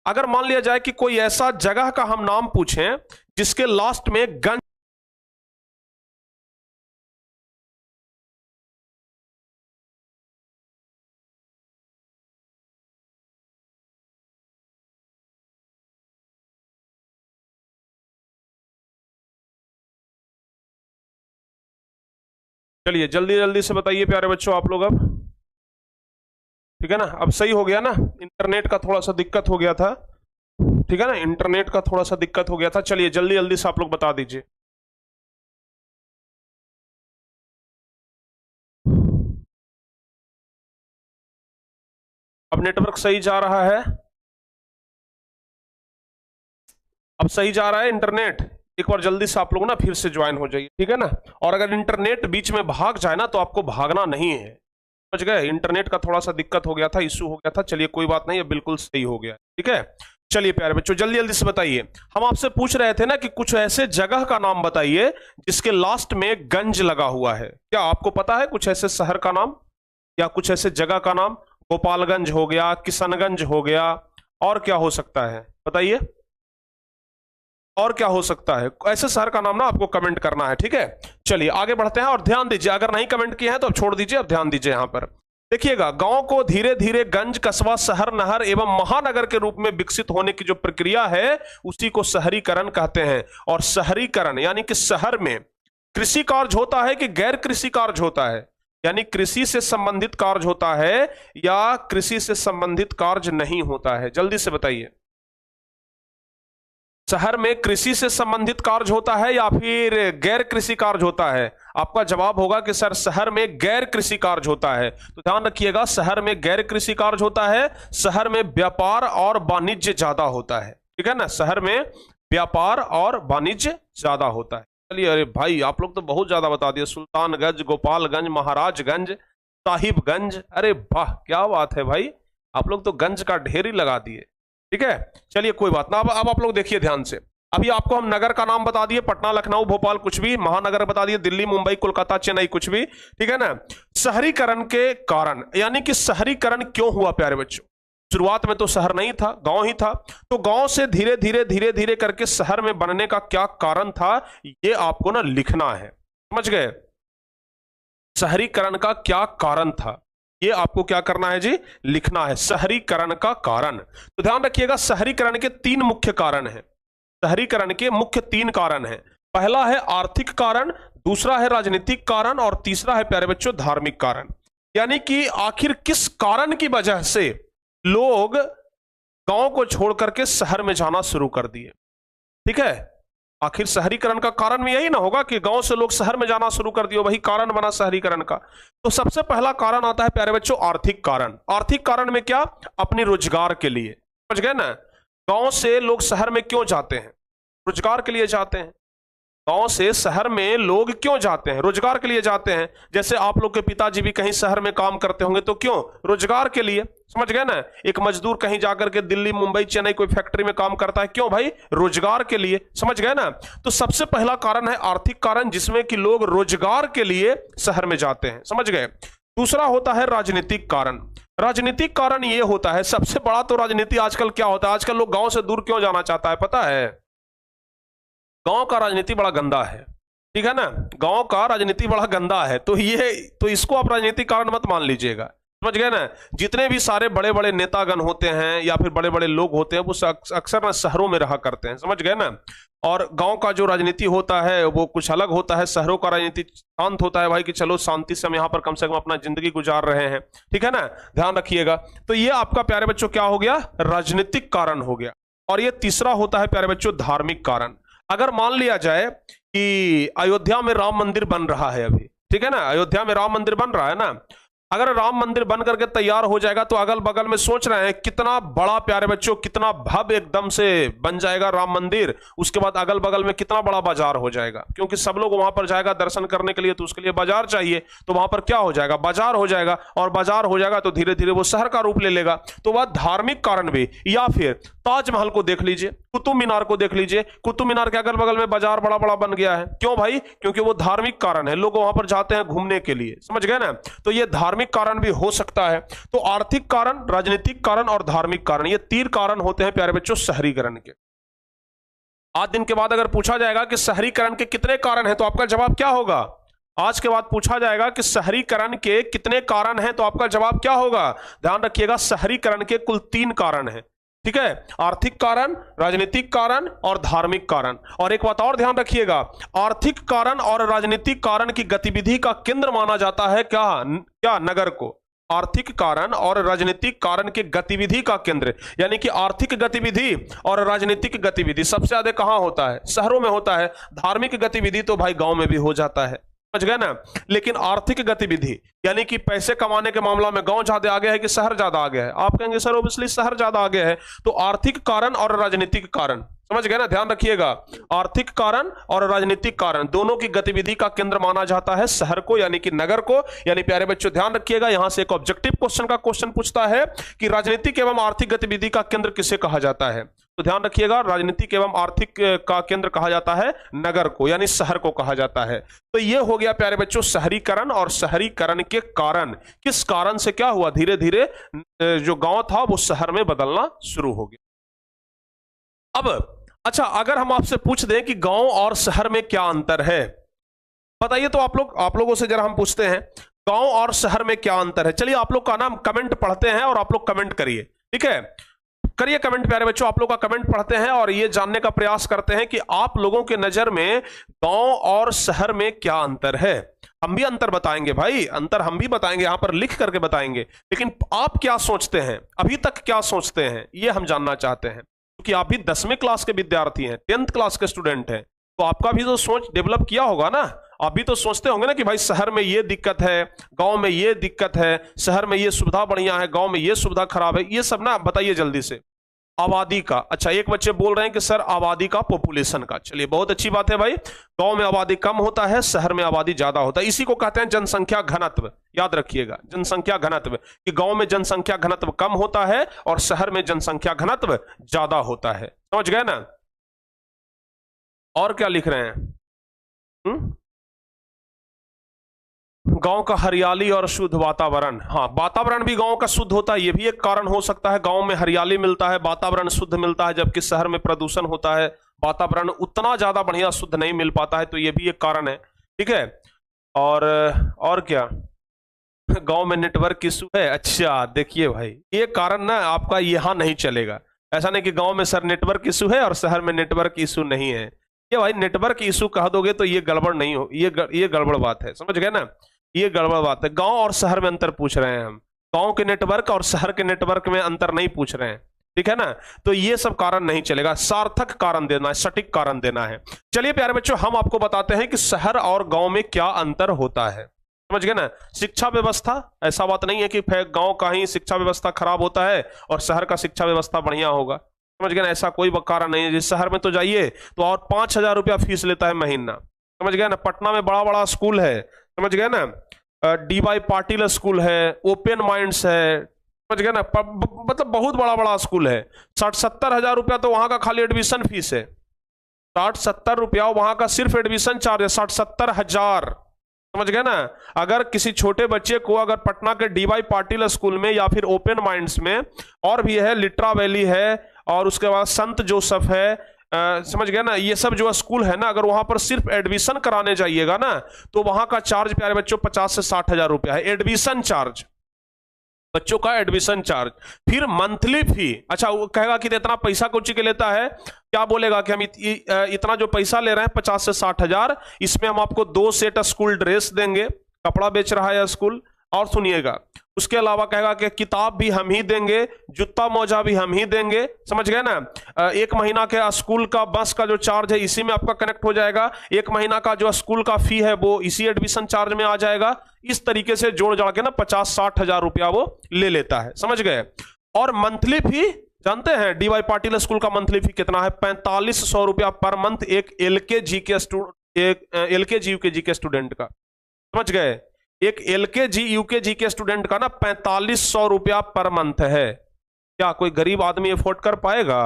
अगर मान लिया जाए कि कोई ऐसा जगह का हम नाम पूछें जिसके लास्ट में गंज, चलिए जल्दी जल्दी से बताइए प्यारे बच्चों आप लोग। अब ठीक है ना, अब सही हो गया ना, इंटरनेट का थोड़ा सा दिक्कत हो गया था। ठीक है ना, इंटरनेट का थोड़ा सा दिक्कत हो गया था। चलिए जल्दी जल्दी से आप लोग बता दीजिए। अब नेटवर्क सही जा रहा है, अब सही जा रहा है इंटरनेट। एक बार जल्दी से आप लोग ना फिर से ज्वाइन हो जाइए, ठीक है ना। और अगर इंटरनेट बीच में भाग जाए ना तो आपको भागना नहीं है, समझ गए। इंटरनेट का थोड़ा सा दिक्कत हो गया था, इश्यू हो गया था। चलिए कोई बात नहीं, अब बिल्कुल सही हो गया, ठीक है। चलिए प्यारे बच्चों जल्दी जल्दी से बताइए। हम आपसे पूछ रहे थे ना कि कुछ ऐसे जगह का नाम बताइए जिसके लास्ट में गंज लगा हुआ है। क्या आपको पता है कुछ ऐसे शहर का नाम या कुछ ऐसे जगह का नाम? गोपालगंज हो गया, किशनगंज हो गया, और क्या हो सकता है बताइए, और क्या हो सकता है? ऐसे शहर का नाम ना आपको कमेंट करना है, ठीक है। चलिए आगे बढ़ते हैं और ध्यान दीजिए, अगर नहीं कमेंट किए हैं तो अब छोड़ दीजिए, अब ध्यान दीजिए यहां पर। देखिएगा, गांव को धीरे धीरे गंज, कस्बा, शहर, नहर एवं महानगर के रूप में विकसित होने की जो प्रक्रिया है उसी को शहरीकरण कहते हैं। और शहरीकरण यानी कि शहर में कृषि कार्य होता है कि गैर कृषि कार्य होता है, यानी कृषि से संबंधित कार्य होता है या कृषि से संबंधित कार्य नहीं होता है, जल्दी से बताइए। शहर में कृषि से संबंधित कार्य होता है या फिर गैर कृषि कार्य होता है? आपका जवाब होगा कि सर शहर में गैर कृषि कार्य होता है। तो ध्यान रखिएगा, शहर में गैर कृषि कार्य होता है, शहर में व्यापार और वाणिज्य ज्यादा होता है। ठीक है ना, शहर में व्यापार और वाणिज्य ज्यादा होता है। चलिए, अरे भाई आप लोग तो बहुत ज्यादा बता दिए। सुल्तानगंज, गोपालगंज, महाराजगंज, साहिबगंज, अरे वाह क्या बात है भाई, आप लोग तो गंज का ढेर ही लगा दिए। ठीक है, चलिए कोई बात ना। अब आप लोग देखिए ध्यान से, अभी आपको हम नगर का नाम बता दिए, पटना, लखनऊ, भोपाल कुछ भी, महानगर बता दिए, दिल्ली, मुंबई, कोलकाता, चेन्नई कुछ भी। ठीक है ना। शहरीकरण के कारण, यानी कि शहरीकरण क्यों हुआ प्यारे बच्चों? शुरुआत में तो शहर नहीं था, गांव ही था। तो गांव से धीरे धीरे धीरे धीरे करके शहर में बनने का क्या कारण था, ये आपको ना लिखना है। समझ गए? शहरीकरण का क्या कारण था, ये आपको क्या करना है जी, लिखना है। शहरीकरण का कारण, तो ध्यान रखिएगा शहरीकरण के 3 मुख्य कारण हैं। शहरीकरण के मुख्य 3 कारण हैं। पहला है आर्थिक कारण, दूसरा है राजनीतिक कारण और तीसरा है प्यारे बच्चों धार्मिक कारण। यानी कि आखिर किस कारण की वजह से लोग गांव को छोड़ करके शहर में जाना शुरू कर दिए। ठीक है, आखिर शहरीकरण का कारण में यही ना होगा कि गांव से लोग शहर में जाना शुरू कर दिए, वही कारण बना शहरीकरण का। तो सबसे पहला कारण आता है प्यारे बच्चों आर्थिक कारण। आर्थिक कारण में क्या, अपने रोजगार के लिए। समझ गए ना, गांव से लोग शहर में क्यों जाते हैं? रोजगार के लिए जाते हैं। गांव से शहर में लोग क्यों जाते हैं? रोजगार के लिए जाते हैं। जैसे आप लोग के पिताजी भी कहीं शहर में काम करते होंगे, तो क्यों? रोजगार के लिए। समझ गए ना, एक मजदूर कहीं जाकर के दिल्ली, मुंबई, चेन्नई कोई फैक्ट्री में काम करता है, क्यों भाई? रोजगार के लिए। समझ गए ना। तो सबसे पहला कारण है आर्थिक कारण, जिसमें कि लोग रोजगार के लिए शहर में जाते हैं। समझ गए। दूसरा होता है राजनीतिक कारण। राजनीतिक कारण ये होता है, सबसे बड़ा तो राजनीति आजकल क्या होता है, आजकल लोग गांव से दूर क्यों जाना चाहता है पता है? गांव का राजनीति बड़ा गंदा है। ठीक है ना, गांव का राजनीति बड़ा गंदा है। तो इसको आप राजनीतिक कारण मत मान लीजिएगा। समझ गए ना। जितने भी सारे बड़े बड़े नेतागण होते हैं या फिर बड़े बड़े लोग होते हैं, वो अक्सर ना शहरों में रहा करते हैं। समझ गए ना। और गांव का जो राजनीति होता है वो कुछ अलग होता है। शहरों का राजनीति शांत होता है भाई, कि चलो शांति से हम यहाँ पर कम से कम अपना जिंदगी गुजार रहे हैं। ठीक है ना, ध्यान रखिएगा। तो ये आपका प्यारे बच्चों क्या हो गया, राजनीतिक कारण हो गया। और ये तीसरा होता है प्यारे बच्चों धार्मिक कारण। अगर मान लिया जाए कि अयोध्या में राम मंदिर बन रहा है अभी, ठीक है ना, अयोध्या में राम मंदिर बन रहा है ना, अगर राम मंदिर बन करके तैयार हो जाएगा तो अगल बगल में सोच रहे हैं कितना बड़ा प्यारे बच्चों, कितना भव्य एकदम से बन जाएगा राम मंदिर। उसके बाद अगल बगल में कितना बड़ा बाजार हो जाएगा, क्योंकि सब लोग वहां पर जाएगा दर्शन करने के लिए, तो उसके लिए बाजार चाहिए। तो वहां पर क्या हो जाएगा, बाजार हो जाएगा। और बाजार हो जाएगा तो धीरे धीरे वो शहर का रूप ले लेगा। तो वह धार्मिक कारण भी। या फिर ताजमहल को देख लीजिए, कुतुब मीनार को देख लीजिए, कुतुब मीनार के अगल बगल में बाजार बड़ा बड़ा बन गया है। क्यों भाई? क्योंकि वो धार्मिक कारण है, लोग वहां पर जाते हैं घूमने के लिए। समझ गए ना। तो ये धार्मिक कारण भी हो सकता है। तो आर्थिक कारण, राजनीतिक कारण और धार्मिक कारण, ये 3 कारण होते हैं प्यारे बच्चों शहरीकरण के। आज दिन के बाद अगर पूछा जाएगा कि शहरीकरण के कितने कारण हैं, तो आपका जवाब क्या होगा? आज के बाद पूछा जाएगा कि शहरीकरण के कितने कारण हैं, तो आपका जवाब क्या होगा? ध्यान रखिएगा, शहरीकरण के कुल 3 कारण हैं। ठीक है, आर्थिक कारण, राजनीतिक कारण और धार्मिक कारण। और एक बात और ध्यान रखिएगा, आर्थिक कारण और राजनीतिक कारण की गतिविधि का केंद्र माना जाता है क्या नगर को। आर्थिक कारण और राजनीतिक कारण की गतिविधि का केंद्र, यानी कि आर्थिक गतिविधि और राजनीतिक गतिविधि सबसे ज्यादा कहां होता है? शहरों में होता है। धार्मिक गतिविधि तो भाई गांव में भी हो जाता है। समझ गए ना। लेकिन आर्थिक गतिविधि यानी कि पैसे कमाने के मामला में गांव ज्यादा आगे है कि शहर ज्यादा आगे है? आप कहेंगे सर ऑब्वियसली शहर ज्यादा आगे है। तो आर्थिक कारण और राजनीतिक कारण, समझ गए ना, ध्यान रखिएगा। आर्थिक कारण और राजनीतिक कारण दोनों की गतिविधि का केंद्र माना जाता है शहर को, यानी कि नगर को। यानी प्यारे बच्चों ध्यान रखिएगा, यहां से एक ऑब्जेक्टिव क्वेश्चन का क्वेश्चन पूछता है कि राजनीतिक एवं आर्थिक गतिविधि का केंद्र किसे कहा जाता है। तो ध्यान रखिएगा, राजनीतिक एवं आर्थिक का केंद्र कहा जाता है नगर को, यानी शहर को कहा जाता है। तो ये हो गया प्यारे बच्चों शहरीकरण। और शहरीकरण के कारण, किस कारण से क्या हुआ, धीरे धीरे जो गांव था वो शहर में बदलना शुरू हो गया। अब अच्छा, अगर हम आपसे पूछ दें कि गांव और शहर में क्या अंतर है, बताइए। तो आप लोगों से जरा हम पूछते हैं, गांव और शहर में क्या अंतर है। चलिए आप लोग का नाम कमेंट पढ़ते हैं और आप लोग कमेंट करिए। ठीक है, करिए कमेंट प्यारे बच्चों, आप लोग का कमेंट पढ़ते हैं और ये जानने का प्रयास करते हैं कि आप लोगों के नजर में गांव और शहर में क्या अंतर है। हम भी अंतर बताएंगे भाई, अंतर हम भी बताएंगे, यहां पर लिख करके बताएंगे। लेकिन आप क्या सोचते हैं, अभी तक क्या सोचते हैं, ये हम जानना चाहते हैं। क्योंकि आप भी 10वीं क्लास के विद्यार्थी हैं, 10th क्लास के स्टूडेंट हैं, तो आपका भी तो सोच डेवलप किया होगा ना। आप भी तो सोचते होंगे ना कि भाई शहर में ये दिक्कत है, गांव में ये दिक्कत है, शहर में ये सुविधा बढ़िया है, गांव में ये सुविधा खराब है, ये सब ना बताइए जल्दी से। आबादी का, अच्छा एक बच्चे बोल रहे हैं कि सर आबादी का, पॉपुलेशन का, चलिए बहुत अच्छी बात है भाई। गांव में आबादी कम होता है, शहर में आबादी ज्यादा होता है, इसी को कहते हैं जनसंख्या घनत्व। याद रखिएगा, जनसंख्या घनत्व, कि गांव में जनसंख्या घनत्व कम होता है और शहर में जनसंख्या घनत्व ज्यादा होता है। समझ गए ना। और क्या लिख रहे हैं? गांव का हरियाली और शुद्ध वातावरण, हाँ वातावरण भी गांव का शुद्ध होता है, यह भी एक कारण हो सकता है। गांव में हरियाली मिलता है, वातावरण शुद्ध मिलता है, जबकि शहर में प्रदूषण होता है, वातावरण उतना ज्यादा बढ़िया शुद्ध नहीं मिल पाता है, तो यह भी एक कारण है। ठीक है। और क्या, गांव में नेटवर्क इशू है। अच्छा देखिए भाई, ये कारण ना आपका यहां नहीं चलेगा। ऐसा नहीं कि गांव में सर नेटवर्क इशू है और शहर में नेटवर्क इशू नहीं है। ये भाई नेटवर्क इशू कह दोगे तो ये गड़बड़ नहीं हो, ये गड़बड़ बात है, समझ गए ना, ये गड़बड़ बात है। गांव और शहर में अंतर पूछ रहे हैं हम, गांव के नेटवर्क और शहर के नेटवर्क में अंतर नहीं पूछ रहे हैं, ठीक है ना। तो ये सब कारण नहीं चलेगा, सार्थक कारण देना है, सटीक कारण देना है। चलिए प्यारे बच्चों, हम आपको बताते हैं कि शहर और गांव में क्या अंतर होता है, समझ गए ना। शिक्षा व्यवस्था, ऐसा बात नहीं है कि गांव का ही शिक्षा व्यवस्था खराब होता है और शहर का शिक्षा व्यवस्था बढ़िया होगा, समझ गए ना, ऐसा कोई कारण नहीं है। जिस शहर में तो जाइए तो और 5,000 रुपया फीस लेता है महीना, समझ गए ना। पटना में बड़ा बड़ा स्कूल है, समझ गए ना, DY पाटिल स्कूल है, ओपन माइंड्स है, समझ गए ना, मतलब बहुत बड़ा बड़ा स्कूल है। 60-70 हजार रुपया तो वहां का खाली एडमिशन फीस है, 60-70 रुपया वहां का सिर्फ एडमिशन चार्ज है, 60-70 हजार, समझ गए ना। अगर किसी छोटे बच्चे को अगर पटना के DY पाटिल स्कूल में या फिर ओपन माइंड्स में, और भी है लिट्रा वैली है, और उसके बाद संत जोसेफ है, समझ गए ना, ये सब जो स्कूल है ना, अगर वहां पर सिर्फ एडमिशन कराने जाइएगा ना, तो वहां का चार्ज प्यारे बच्चों 50 से 60 हजार रुपया है, एडमिशन चार्ज, बच्चों का एडमिशन चार्ज। फिर मंथली फी, अच्छा वो कहेगा कि इतना पैसा कोची के लेता है, क्या बोलेगा कि हम इतना जो पैसा ले रहे हैं 50 से 60 हजार, इसमें हम आपको 2 सेट स्कूल ड्रेस देंगे, कपड़ा बेच रहा है स्कूल, और सुनिएगा उसके अलावा कहेगा कि किताब भी हम ही देंगे, जूता मोजा भी हम ही देंगे, समझ गए ना। 1 महीना के स्कूल का बस का जो चार्ज है इसी में आपका कनेक्ट हो जाएगा, 1 महीना का जो स्कूल का फी है वो इसी एडमिशन चार्ज में आ जाएगा। इस तरीके से जोड़ जाड़ के ना 50-60 हजार रुपया वो ले लेता है, समझ गए। और मंथली फी जानते हैं DY पाटिल स्कूल का मंथली फी कितना है? 4500 रुपया पर मंथ, एक LKG UKG के स्टूडेंट का, समझ गए। एक LKG UKG के स्टूडेंट का ना 4500 रुपया पर मंथ है। क्या कोई गरीब आदमी अफोर्ड कर पाएगा?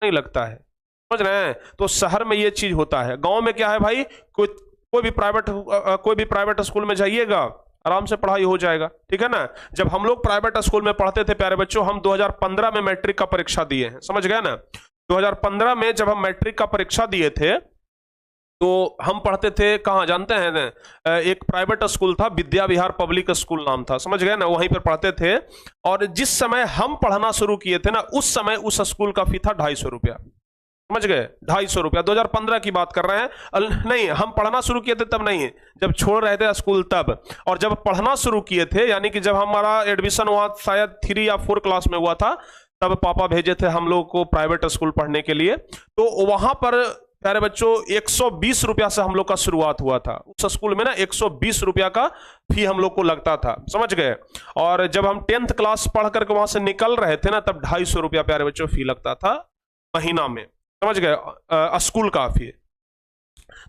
नहीं लगता है, समझ रहे हैं। तो शहर में ये चीज होता है। गांव में क्या है भाई, कोई भी प्राइवेट स्कूल में जाइएगा, आराम से पढ़ाई हो जाएगा, ठीक है ना। जब हम लोग प्राइवेट स्कूल में पढ़ते थे प्यारे बच्चों, हम 2015 में मैट्रिक का परीक्षा दिए हैं, समझ गए ना। 2015 में जब हम मैट्रिक का परीक्षा दिए थे तो हम पढ़ते थे कहाँ जानते हैं ना, एक प्राइवेट स्कूल था, विद्या विहार पब्लिक स्कूल नाम था, समझ गए ना, वहीं पर पढ़ते थे। और जिस समय हम पढ़ना शुरू किए थे ना, उस समय उस स्कूल का फी था 250 रुपया, समझ गए, 250 रुपया। 2015 की बात कर रहे हैं, नहीं हम पढ़ना शुरू किए थे तब नहीं, जब छोड़ रहे थे स्कूल तब। और जब पढ़ना शुरू किए थे, यानी कि जब हमारा एडमिशन हुआ शायद 3 या 4 क्लास में हुआ था, तब पापा भेजे थे हम लोग को प्राइवेट स्कूल पढ़ने के लिए। तो वहां पर प्यारे बच्चों 120 रुपया से हम लोग का शुरुआत हुआ था। उस स्कूल में ना 120 रुपया का फी हम लोग को लगता था, समझ गए। और जब हम 10th क्लास पढ़ करके वहां से निकल रहे थे ना, तब 250 रुपया प्यारे बच्चों फी लगता था महीना में, समझ गए, स्कूल का फी।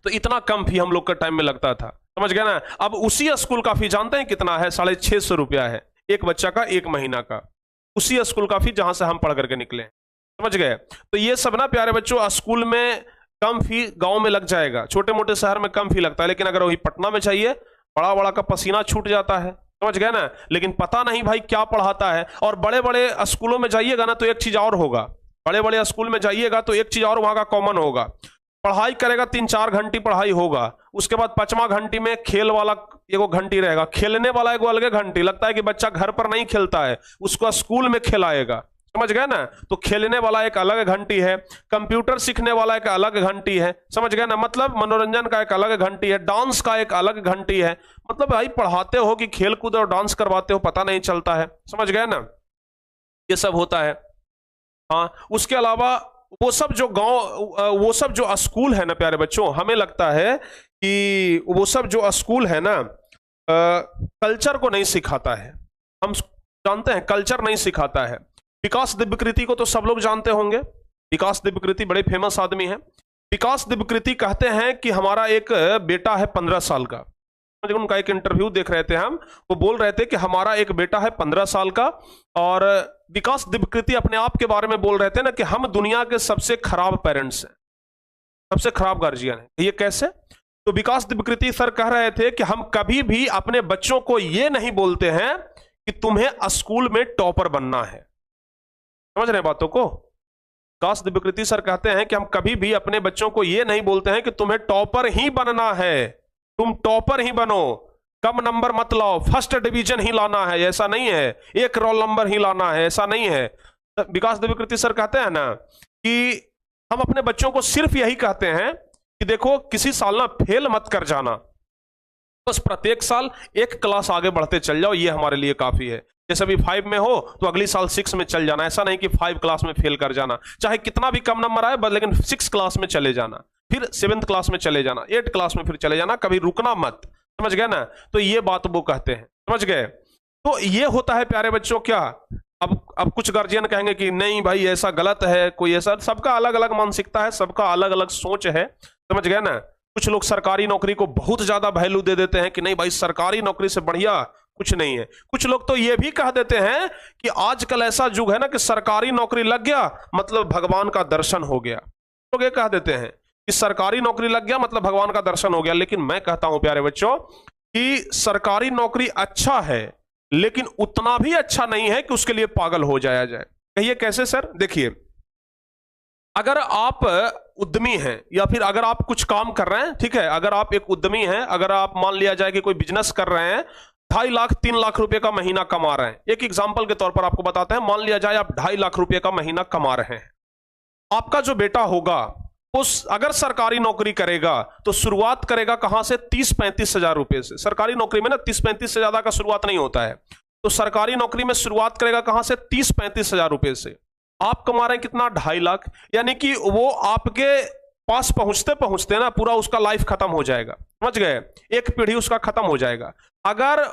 तो इतना कम फी हम लोग का टाइम में लगता था, समझ गए ना। अब उसी स्कूल का फी जानते हैं कितना है? 650 रुपया है एक बच्चा का 1 महीना का, उसी स्कूल का फी जहां से हम पढ़ करके निकले, समझ गए। तो ये सब ना प्यारे बच्चों स्कूल में कम फी गांव में लग जाएगा, छोटे मोटे शहर में कम फी लगता है, लेकिन अगर वही पटना में चाहिए, बड़ा बड़ा का पसीना छूट जाता है, समझ गए ना। लेकिन पता नहीं भाई क्या पढ़ाता है। और बड़े बड़े स्कूलों में जाइएगा ना तो एक चीज और होगा, बड़े बड़े स्कूल में जाइएगा तो एक चीज और वहां का कॉमन होगा, पढ़ाई करेगा 3-4 घंटी पढ़ाई होगा, उसके बाद 5वां घंटी में खेल वाला एगो घंटी रहेगा, खेलने वाला एगो अलग घंटी। लगता है कि बच्चा घर पर नहीं खेलता है, उसको स्कूल में खिलाएगा, समझ गए ना। तो खेलने वाला एक अलग घंटी है, कंप्यूटर सीखने वाला एक अलग घंटी है, समझ गए ना। मतलब मनोरंजन का एक अलग घंटी है, डांस का एक अलग घंटी है। मतलब भाई पढ़ाते हो कि खेल कूद और डांस करवाते हो पता नहीं चलता है, समझ गए ना। ये सब होता है। हाँ, उसके अलावा वो सब जो गांव, वो सब जो स्कूल है ना प्यारे बच्चों, हमें लगता है कि वो सब जो स्कूल है ना कल्चर को नहीं सिखाता है। हम जानते हैं कल्चर नहीं सिखाता है। विकास दिव्यकृति को तो सब लोग जानते होंगे। विकास दिव्यकृति बड़े फेमस आदमी हैं। विकास दिव्यकृति कहते हैं कि हमारा एक बेटा है 15 साल का। उनका एक इंटरव्यू देख रहे थे हम, वो बोल रहे थे कि हमारा एक बेटा है 15 साल का, और विकास दिव्यकृति अपने आप के बारे में बोल रहे थे ना कि हम दुनिया के सबसे खराब पेरेंट्स हैं, सबसे खराब गार्जियन है। ये कैसे? तो विकास दिव्यकृति सर कह रहे थे कि हम कभी भी अपने बच्चों को ये नहीं बोलते हैं कि तुम्हें स्कूल में टॉपर बनना है। समझ रहे हैं बातों को? विकास दिव्यकृति सर कहते हैं कि हम कभी भी अपने बच्चों को ये नहीं बोलते हैं कि तुम्हें टॉपर ही बनना है, तुम टॉपर ही बनो, कम नंबर मत लाओ, फर्स्ट डिवीजन ही लाना है, ऐसा नहीं है, एक रोल नंबर ही लाना है, ऐसा नहीं है। विकास दिव्यकृति सर कहते हैं ना कि हम अपने बच्चों को सिर्फ यही कहते हैं कि देखो किसी साल ना फेल मत कर जाना, बस प्रत्येक साल एक क्लास आगे बढ़ते चल जाओ, ये हमारे लिए काफी है। जैसे अभी 5 में हो तो अगली साल 6 में चल जाना, ऐसा नहीं कि 5 क्लास में फेल कर जाना, चाहे कितना भी कम नंबर आए, लेकिन 6 क्लास में चले जाना, फिर 7th क्लास में चले जाना, 8 क्लास में फिर चले जाना, कभी रुकना मत। समझ गए ना? तो ये बात वो कहते हैं। समझ गए? तो ये होता है प्यारे बच्चों क्या, अब कुछ गार्जियन कहेंगे कि नहीं भाई ऐसा गलत है, कोई ऐसा, सबका अलग अलग मानसिकता है, सबका अलग अलग सोच है। समझ गए ना? कुछ लोग सरकारी नौकरी को बहुत ज्यादा वैल्यू दे देते हैं कि नहीं भाई सरकारी नौकरी से बढ़िया कुछ नहीं है। कुछ लोग तो ये भी कह देते हैं कि आजकल ऐसा युग है ना कि सरकारी नौकरी लग गया मतलब भगवान का दर्शन हो गया। लोग ये कह देते हैं कि सरकारी नौकरी लग गया मतलब भगवान का दर्शन हो गया। लेकिन मैं कहता हूं प्यारे बच्चों कि सरकारी नौकरी अच्छा है, लेकिन उतना भी अच्छा नहीं है कि उसके लिए पागल हो जाया जाए। कहिए कैसे सर? देखिए, अगर आप उद्यमी हैं या फिर अगर आप कुछ काम कर रहे हैं, ठीक है, अगर आप एक उद्यमी हैं, अगर आप मान लिया जाए कि कोई बिजनेस कर रहे हैं, 2.5 लाख 3 लाख रुपए का महीना कमा रहे हैं। एक एग्जांपल के तौर पर आपको बताते हैं, मान लिया जाए आप 2.5 लाख रुपए का महीना कमा रहे हैं। आपका जो बेटा होगा उस अगर सरकारी नौकरी करेगा तो शुरुआत करेगा कहां से? 30-35 हजार रुपए से। सरकारी नौकरी में ना 30-35 से ज्यादा का शुरुआत नहीं होता है। तो सरकारी नौकरी में शुरुआत करेगा कहां से? 30-35 हजार रुपए से। आप कमा रहे हैं कितना? 2.5 लाख। यानी कि वो आपके पास पहुंचते पहुंचते ना पूरा उसका लाइफ खत्म हो जाएगा। समझ गए? एक पीढ़ी उसका खत्म हो जाएगा। अगर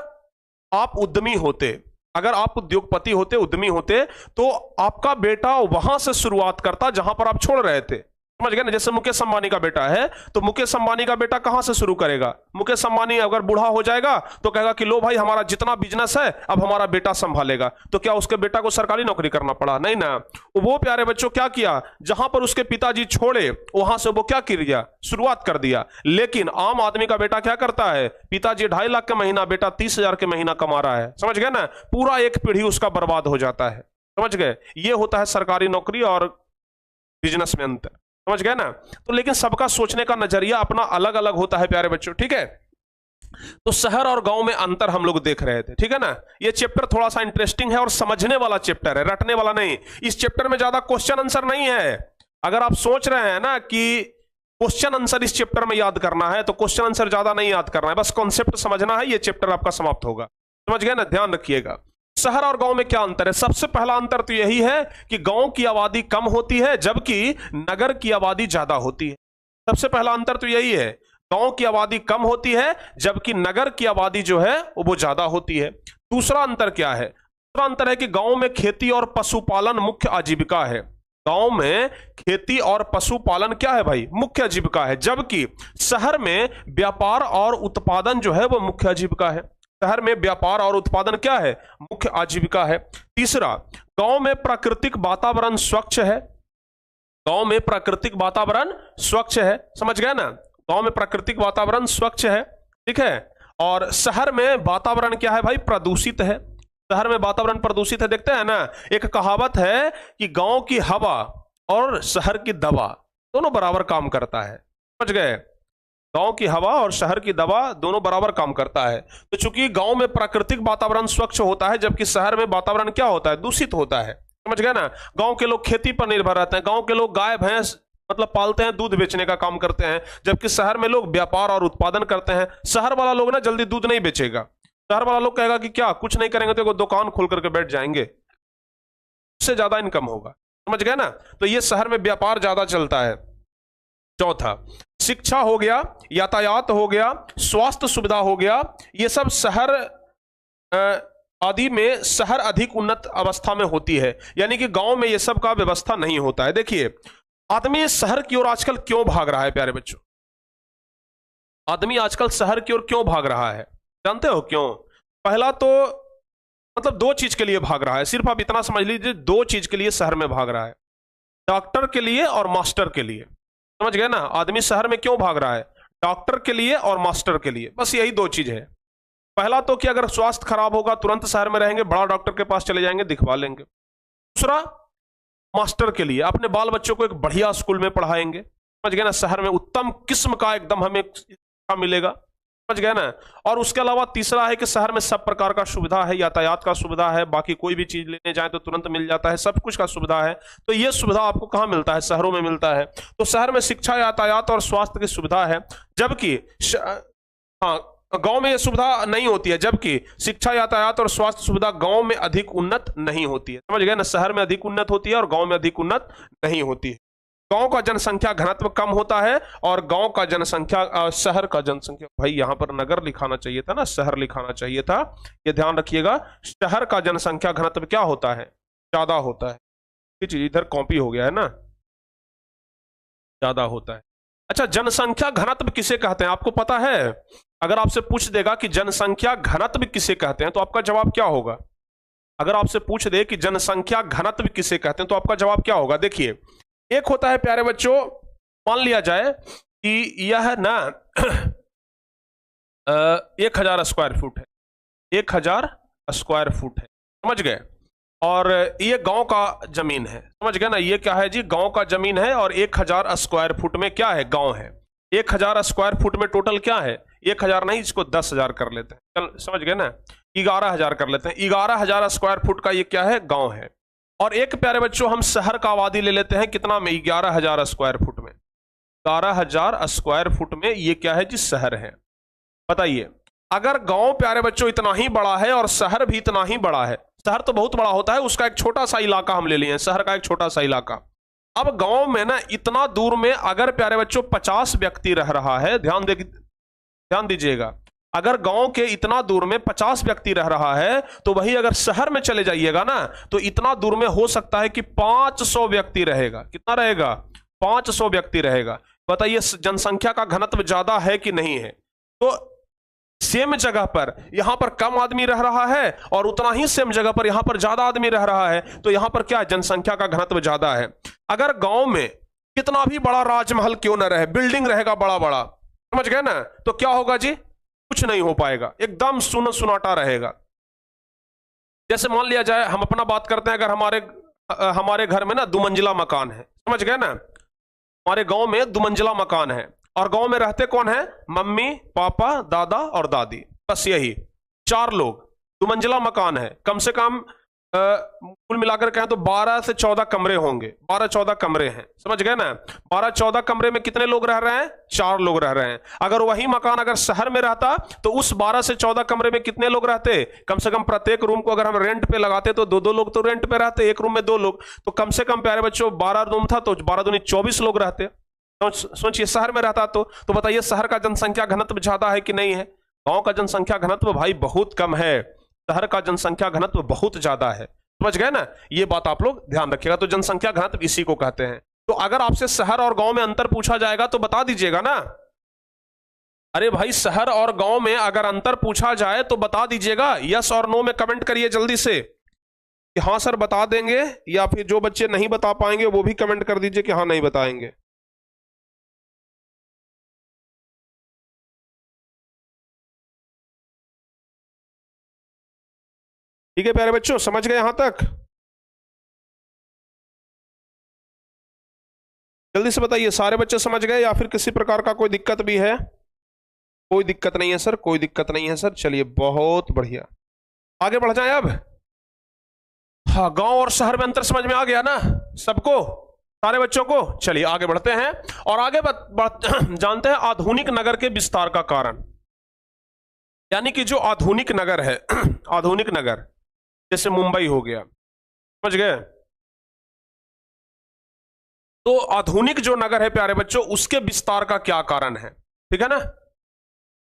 आप उद्यमी होते, अगर आप उद्योगपति होते, उद्यमी होते, तो आपका बेटा वहां से शुरुआत करता जहां पर आप छोड़ रहे थे। समझ गए ना? जैसे मुकेश अंबानी का बेटा है, तो मुकेश अंबानी का बेटा कहां से शुरू करेगा? मुकेश अंबानी अगर बूढ़ा हो जाएगा तो कहेगा कि लो भाई हमारा जितना बिजनेस है अब हमारा बेटा संभालेगा। तो क्या उसके बेटा को सरकारी नौकरी करना पड़ा? नहीं ना। वो प्यारे बच्चों क्या किया? जहां पर उसके पिताजी छोड़े वहां से वो क्या किया? शुरुआत कर दिया। लेकिन आम आदमी का बेटा क्या करता है? पिताजी 2.5 लाख का महीना, बेटा 30 हजार के महीना कमा रहा है। समझ गए ना? पूरा एक पीढ़ी उसका बर्बाद हो जाता है। समझ गए? ये होता है सरकारी नौकरी और बिजनेस में अंतर। समझ गए ना? तो लेकिन सबका सोचने का नजरिया अपना अलग अलग होता है प्यारे बच्चों, ठीक है? तो शहर और गांव में अंतर हम लोग देख रहे थे, ठीक है ना? ये चैप्टर थोड़ा सा इंटरेस्टिंग है और समझने वाला चैप्टर है, रटने वाला नहीं। इस चैप्टर में ज्यादा क्वेश्चन आंसर नहीं है। अगर आप सोच रहे हैं ना कि क्वेश्चन आंसर इस चैप्टर में याद करना है, तो क्वेश्चन आंसर ज्यादा नहीं याद करना है, बस कॉन्सेप्ट समझना है, ये चैप्टर आपका समाप्त होगा। समझ गए ना? ध्यान रखिएगा। शहर और गांव में क्या अंतर है? सबसे पहला अंतर तो यही है कि गांव की आबादी कम होती है जबकि नगर की आबादी ज्यादा होती है। सबसे पहला अंतर तो यही है, गांव की आबादी कम होती है जबकि नगर की आबादी जो है वो ज्यादा होती है। दूसरा अंतर क्या है? दूसरा अंतर है कि गांव में खेती और पशुपालन मुख्य आजीविका है। गांव में खेती और पशुपालन क्या है भाई? मुख्य आजीविका है। जबकि शहर में व्यापार और उत्पादन जो है वो मुख्य आजीविका है। शहर में व्यापार और उत्पादन क्या है? मुख्य आजीविका है। तीसरा, गांव में प्राकृतिक वातावरण स्वच्छ है। गांव में प्राकृतिक वातावरण स्वच्छ है। समझ गए ना? गांव में प्राकृतिक वातावरण स्वच्छ है, ठीक है। और शहर में वातावरण क्या है भाई? प्रदूषित है। शहर में वातावरण प्रदूषित है। देखते हैं ना, एक कहावत है कि गांव की हवा और शहर की दवा दोनों बराबर काम करता है। समझ गए? गांव की हवा और शहर की दवा दोनों बराबर काम करता है। तो चूंकि गांव में प्राकृतिक वातावरण स्वच्छ होता है जबकि शहर में वातावरण क्या होता है? दूषित होता है। समझ गए ना? गांव के लोग खेती पर निर्भर रहते हैं। गांव के लोग गाय भैंस मतलब पालते हैं, दूध बेचने का काम करते हैं, जबकि शहर में लोग व्यापार और उत्पादन करते हैं। शहर वाला लोग ना जल्दी दूध नहीं बेचेगा। शहर वाला लोग कहेगा कि क्या कुछ नहीं करेंगे तो दुकान खोल करके बैठ जाएंगे, उससे ज्यादा इनकम होगा। समझ गए ना। तो ये शहर में व्यापार ज्यादा चलता है। चौथा, शिक्षा हो गया, यातायात हो गया, स्वास्थ्य सुविधा हो गया, ये सब शहर आदि में शहर अधिक उन्नत अवस्था में होती है, यानी कि गांव में ये सब का व्यवस्था नहीं होता है। देखिए आदमी शहर की ओर आजकल क्यों भाग रहा है प्यारे बच्चों? आदमी आजकल शहर की ओर क्यों भाग रहा है, जानते हो क्यों? पहला तो मतलब दो चीज के लिए भाग रहा है, सिर्फ आप इतना समझ लीजिए, दो चीज के लिए शहर में भाग रहा है, डॉक्टर के लिए और मास्टर के लिए। समझ गए ना? आदमी शहर में क्यों भाग रहा है? डॉक्टर के लिए और मास्टर के लिए, बस यही दो चीज है। पहला तो कि अगर स्वास्थ्य खराब होगा तुरंत शहर में रहेंगे, बड़ा डॉक्टर के पास चले जाएंगे, दिखवा लेंगे। दूसरा, मास्टर के लिए अपने बाल बच्चों को एक बढ़िया स्कूल में पढ़ाएंगे। समझ गए ना? शहर में उत्तम किस्म का एकदम हमें शिक्षा मिलेगा। समझ गए ना? और उसके अलावा तीसरा है कि शहर में सब प्रकार का सुविधा है, यातायात का सुविधा है, बाकी कोई भी चीज लेने जाए तो तुरंत मिल जाता है, सब कुछ का सुविधा है। तो ये सुविधा आपको कहां मिलता है? शहरों में मिलता है। तो शहर में शिक्षा, यातायात और स्वास्थ्य की सुविधा है, जबकि हाँ गांव में यह सुविधा नहीं होती है, जबकि शिक्षा, यातायात और स्वास्थ्य सुविधा गांव में अधिक उन्नत नहीं होती है। समझ गए ना? शहर में अधिक उन्नत होती है और गांव में अधिक उन्नत नहीं होती है। गांव का जनसंख्या घनत्व कम होता है और गांव का जनसंख्या शहर का जनसंख्या, भाई यहां पर नगर लिखाना चाहिए था ना, शहर लिखाना चाहिए था, ये ध्यान रखिएगा। शहर का जनसंख्या घनत्व क्या होता है? ज्यादा होता है। ये चीज इधर कॉपी हो गया है ना, ज्यादा होता है। अच्छा, जनसंख्या घनत्व किसे कहते हैं आपको पता है? अगर आपसे पूछ देगा कि जनसंख्या घनत्व किसे कहते हैं तो आपका जवाब क्या होगा? अगर आपसे पूछ दे कि जनसंख्या घनत्व किसे कहते हैं तो आपका जवाब क्या होगा? देखिए, एक होता है प्यारे बच्चों, मान लिया जाए कि यह ना 1000 स्क्वायर फुट है, 1000 स्क्वायर फुट है, समझ गए? और ये गांव का जमीन है, समझ गए ना? ये क्या है जी? गांव का जमीन है और 1000 स्क्वायर फुट में क्या है? गांव है। 1000 स्क्वायर फुट में टोटल क्या है? 1000 नहीं, इसको 10,000 कर लेते हैं, चल समझ गए ना? 11,000 कर लेते हैं। 11,000 स्क्वायर फुट का ये क्या है? गांव है। और एक प्यारे बच्चों हम शहर का आबादी ले लेते हैं, कितना में? 11,000 स्क्वायर फुट में। 11,000 स्क्वायर फुट में ये क्या है जी? शहर है। बताइए, अगर गांव प्यारे बच्चों इतना ही बड़ा है और शहर भी इतना ही बड़ा है, शहर तो बहुत बड़ा होता है, उसका एक छोटा सा इलाका हम ले लिए, शहर का एक छोटा सा इलाका। अब गांव में ना इतना दूर में अगर प्यारे बच्चों 50 व्यक्ति रह रहा है, ध्यान दीजिएगा, अगर गांव के इतना दूर में 50 व्यक्ति रह रहा है तो वही अगर शहर में चले जाइएगा ना तो इतना दूर में हो सकता है कि 500 व्यक्ति रहेगा। कितना रहेगा? 500 व्यक्ति रहेगा। बताइए जनसंख्या का घनत्व ज्यादा है कि नहीं है? तो सेम जगह पर यहां पर कम आदमी रह रहा है और उतना ही सेम जगह पर यहां पर ज्यादा आदमी रह रहा है, तो यहां पर क्या है? जनसंख्या का घनत्व ज्यादा है। अगर गांव में कितना भी बड़ा राजमहल क्यों ना रहे, बिल्डिंग रहेगा बड़ा बड़ा, समझ गए ना? तो क्या होगा जी? कुछ नहीं हो पाएगा, एकदम सुनाटा रहेगा। जैसे मान लिया जाए, हम अपना बात करते हैं, अगर हमारे घर में ना 2 मंजिला मकान है, समझ गए ना? हमारे गांव में 2 मंजिला मकान है और गांव में रहते कौन है? मम्मी, पापा, दादा और दादी, बस यही 4 लोग। 2 मंजिला मकान है, कम से कम कुल मिलाकर कहें तो 12 से 14 कमरे होंगे, 12-14 कमरे हैं, समझ गए ना? 12-14 कमरे में कितने लोग रह रहे हैं? 4 लोग रह रहे हैं। अगर वही मकान अगर शहर में रहता तो उस 12 से 14 कमरे में कितने लोग रहते? कम से कम प्रत्येक रूम को अगर हम रेंट पे लगाते तो 2-2 लोग तो रेंट पे रहते, एक रूम में 2 लोग, तो कम से कम प्यारे बच्चों 12 रूम था तो 12 दूनी 24 लोग रहते। सोचिए शहर में रहता तो बताइए शहर का जनसंख्या घनत्व ज्यादा है कि नहीं है? गांव का जनसंख्या घनत्व भाई बहुत कम है, शहर का जनसंख्या घनत्व बहुत ज्यादा है। समझ गए ना? ये बात आप लोग ध्यान रखिएगा। तो जनसंख्या घनत्व इसी को कहते हैं। तो अगर आपसे शहर और गांव में अंतर पूछा जाएगा तो बता दीजिएगा ना। अरे भाई, शहर और गांव में अगर अंतर पूछा जाए तो बता दीजिएगा, यस और नो में कमेंट करिए जल्दी से कि हाँ सर बता देंगे, या फिर जो बच्चे नहीं बता पाएंगे वो भी कमेंट कर दीजिए कि हाँ नहीं बताएंगे। ठीक है प्यारे बच्चों, समझ गए यहां तक? जल्दी से बताइए, सारे बच्चे समझ गए या फिर किसी प्रकार का कोई दिक्कत भी है? कोई दिक्कत नहीं है सर, कोई दिक्कत नहीं है सर। चलिए बहुत बढ़िया, आगे बढ़ जाए अब। हाँ, गांव और शहर में अंतर समझ में आ गया ना सबको, सारे बच्चों को? चलिए आगे बढ़ते हैं और आगे जानते हैं आधुनिक नगर के विस्तार का कारण। यानी कि जो आधुनिक नगर है आधुनिक नगर जैसे मुंबई हो गया, समझ गए? तो आधुनिक जो नगर है प्यारे बच्चों, उसके विस्तार का क्या कारण है? ठीक है ना,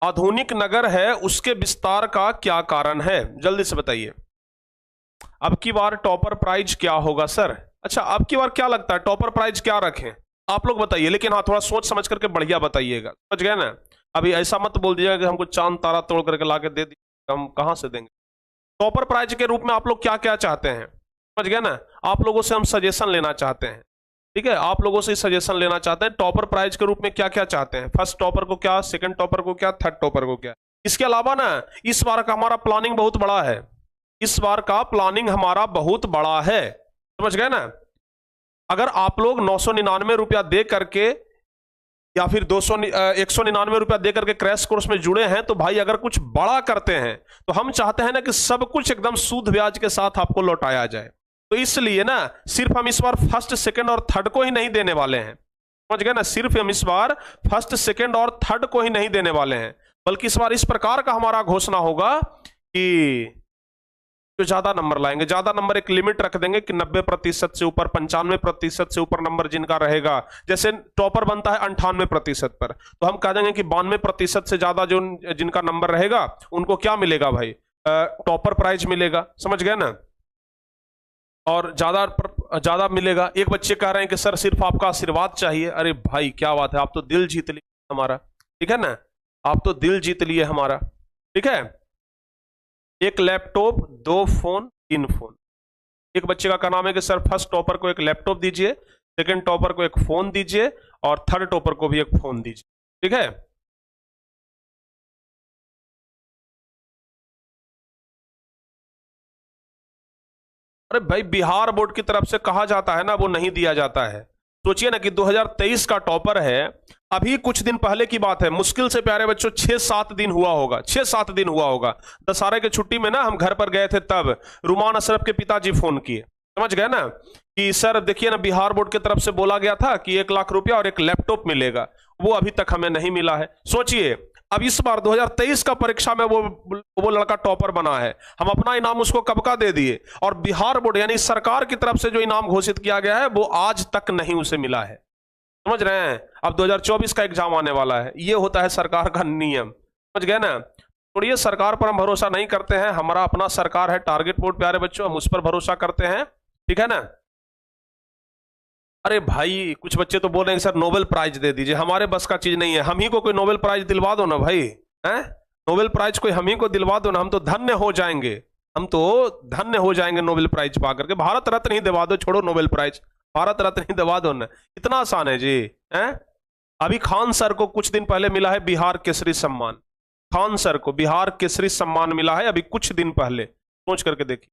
आधुनिक नगर है उसके विस्तार का क्या कारण है, जल्दी से बताइए। अब की बार टॉपर प्राइज क्या होगा सर? अच्छा, अब की बार क्या लगता है टॉपर प्राइज क्या रखें, आप लोग बताइए, लेकिन हाँ थोड़ा सोच समझ करके बढ़िया बताइएगा, समझ गए ना। अभी ऐसा मत बोल दीजिएगा कि हमको चांद तारा तोड़ करके ला के दे दिए, हम कहां से देंगे। टॉपर प्राइज के रूप में आप लोग क्या क्या चाहते हैं, समझ गए ना। आप लोगों से हम सजेशन लेना चाहते हैं, ठीक है, आप लोगों से सजेशन लेना चाहते हैं टॉपर प्राइज के रूप में क्या क्या चाहते हैं। फर्स्ट टॉपर को क्या, सेकंड टॉपर को क्या, थर्ड टॉपर को क्या। इसके अलावा ना इस बार का हमारा प्लानिंग बहुत बड़ा है, इस बार का प्लानिंग हमारा बहुत बड़ा है, समझ गए ना। अगर आप लोग 999 रुपया दे करके या फिर 199 रुपया दे करके क्रैश कोर्स में जुड़े हैं, तो भाई अगर कुछ बड़ा करते हैं तो हम चाहते हैं ना कि सब कुछ एकदम सूद ब्याज के साथ आपको लौटाया जाए। तो इसलिए ना सिर्फ हम इस बार फर्स्ट सेकंड और थर्ड को ही नहीं देने वाले हैं, समझ गए ना। सिर्फ हम इस बार फर्स्ट सेकंड और थर्ड को ही नहीं देने वाले हैं, बल्कि इस बार इस प्रकार का हमारा घोषणा होगा कि जो ज्यादा नंबर लाएंगे, ज्यादा नंबर एक लिमिट रख देंगे कि 90% से ऊपर, 95% से ऊपर नंबर जिनका रहेगा, जैसे टॉपर बनता है 98% पर, तो हम कह देंगे कि 92% से ज्यादा जो जिनका नंबर रहेगा उनको क्या मिलेगा भाई, टॉपर प्राइज मिलेगा, समझ गए ना। और ज्यादा मिलेगा। एक बच्चे कह रहे हैं कि सर सिर्फ आपका आशीर्वाद चाहिए। अरे भाई क्या बात है, आप तो दिल जीत लिए हमारा, ठीक है ना, आप तो दिल जीत लिए हमारा, ठीक है। एक लैपटॉप, 2 फोन, 3 फोन। एक बच्चे का नाम है कि सर फर्स्ट टॉपर को एक लैपटॉप दीजिए, सेकंड टॉपर को एक फोन दीजिए और थर्ड टॉपर को भी एक फोन दीजिए, ठीक है। अरे भाई बिहार बोर्ड की तरफ से कहा जाता है ना, वो नहीं दिया जाता है। सोचिए ना कि 2023 का टॉपर है, अभी कुछ दिन पहले की बात है, मुश्किल से प्यारे बच्चों 6-7 दिन हुआ होगा, 6-7 दिन हुआ होगा। दशहरे की छुट्टी में ना हम घर पर गए थे, तब रुमान अशरफ के पिताजी फोन किए, समझ गए ना, कि सर देखिए ना बिहार बोर्ड की तरफ से बोला गया था कि 1 लाख रुपया और एक लैपटॉप मिलेगा, वो अभी तक हमें नहीं मिला है। सोचिए अब इस बार 2023 का परीक्षा में वो लड़का टॉपर बना है, हम अपना इनाम उसको कब का दे दिए, और बिहार बोर्ड यानी सरकार की तरफ से जो इनाम घोषित किया गया है वो आज तक नहीं उसे मिला है, समझ रहे हैं। अब 2024 का एग्जाम आने वाला है, ये होता है सरकार का नियम, समझ गए ना। थोड़ी सरकार पर हम भरोसा नहीं करते हैं, हमारा अपना सरकार है टारगेट बोर्ड प्यारे बच्चों, हम उस पर भरोसा करते हैं, ठीक है ना। अरे भाई कुछ बच्चे तो बोल रहे हैं सर नोबेल प्राइज दे दीजिए, हमारे बस का चीज नहीं है, हम ही को कोई नोबेल प्राइज दिलवा दो ना भाई, हैं, नोबेल प्राइज कोई हम ही को दिलवा दो ना, हम तो धन्य हो जाएंगे, हम तो धन्य हो जाएंगे नोबेल प्राइज पा करके। भारत रत्न ही दिलवा दो, छोड़ो नोबेल प्राइज, भारत रत्न ही दिलवा दो ना, इतना आसान है जी, हैं। अभी खान सर को कुछ दिन पहले मिला है बिहार केसरी सम्मान, खान सर को बिहार केसरी सम्मान मिला है अभी कुछ दिन पहले, सोच करके देखिए,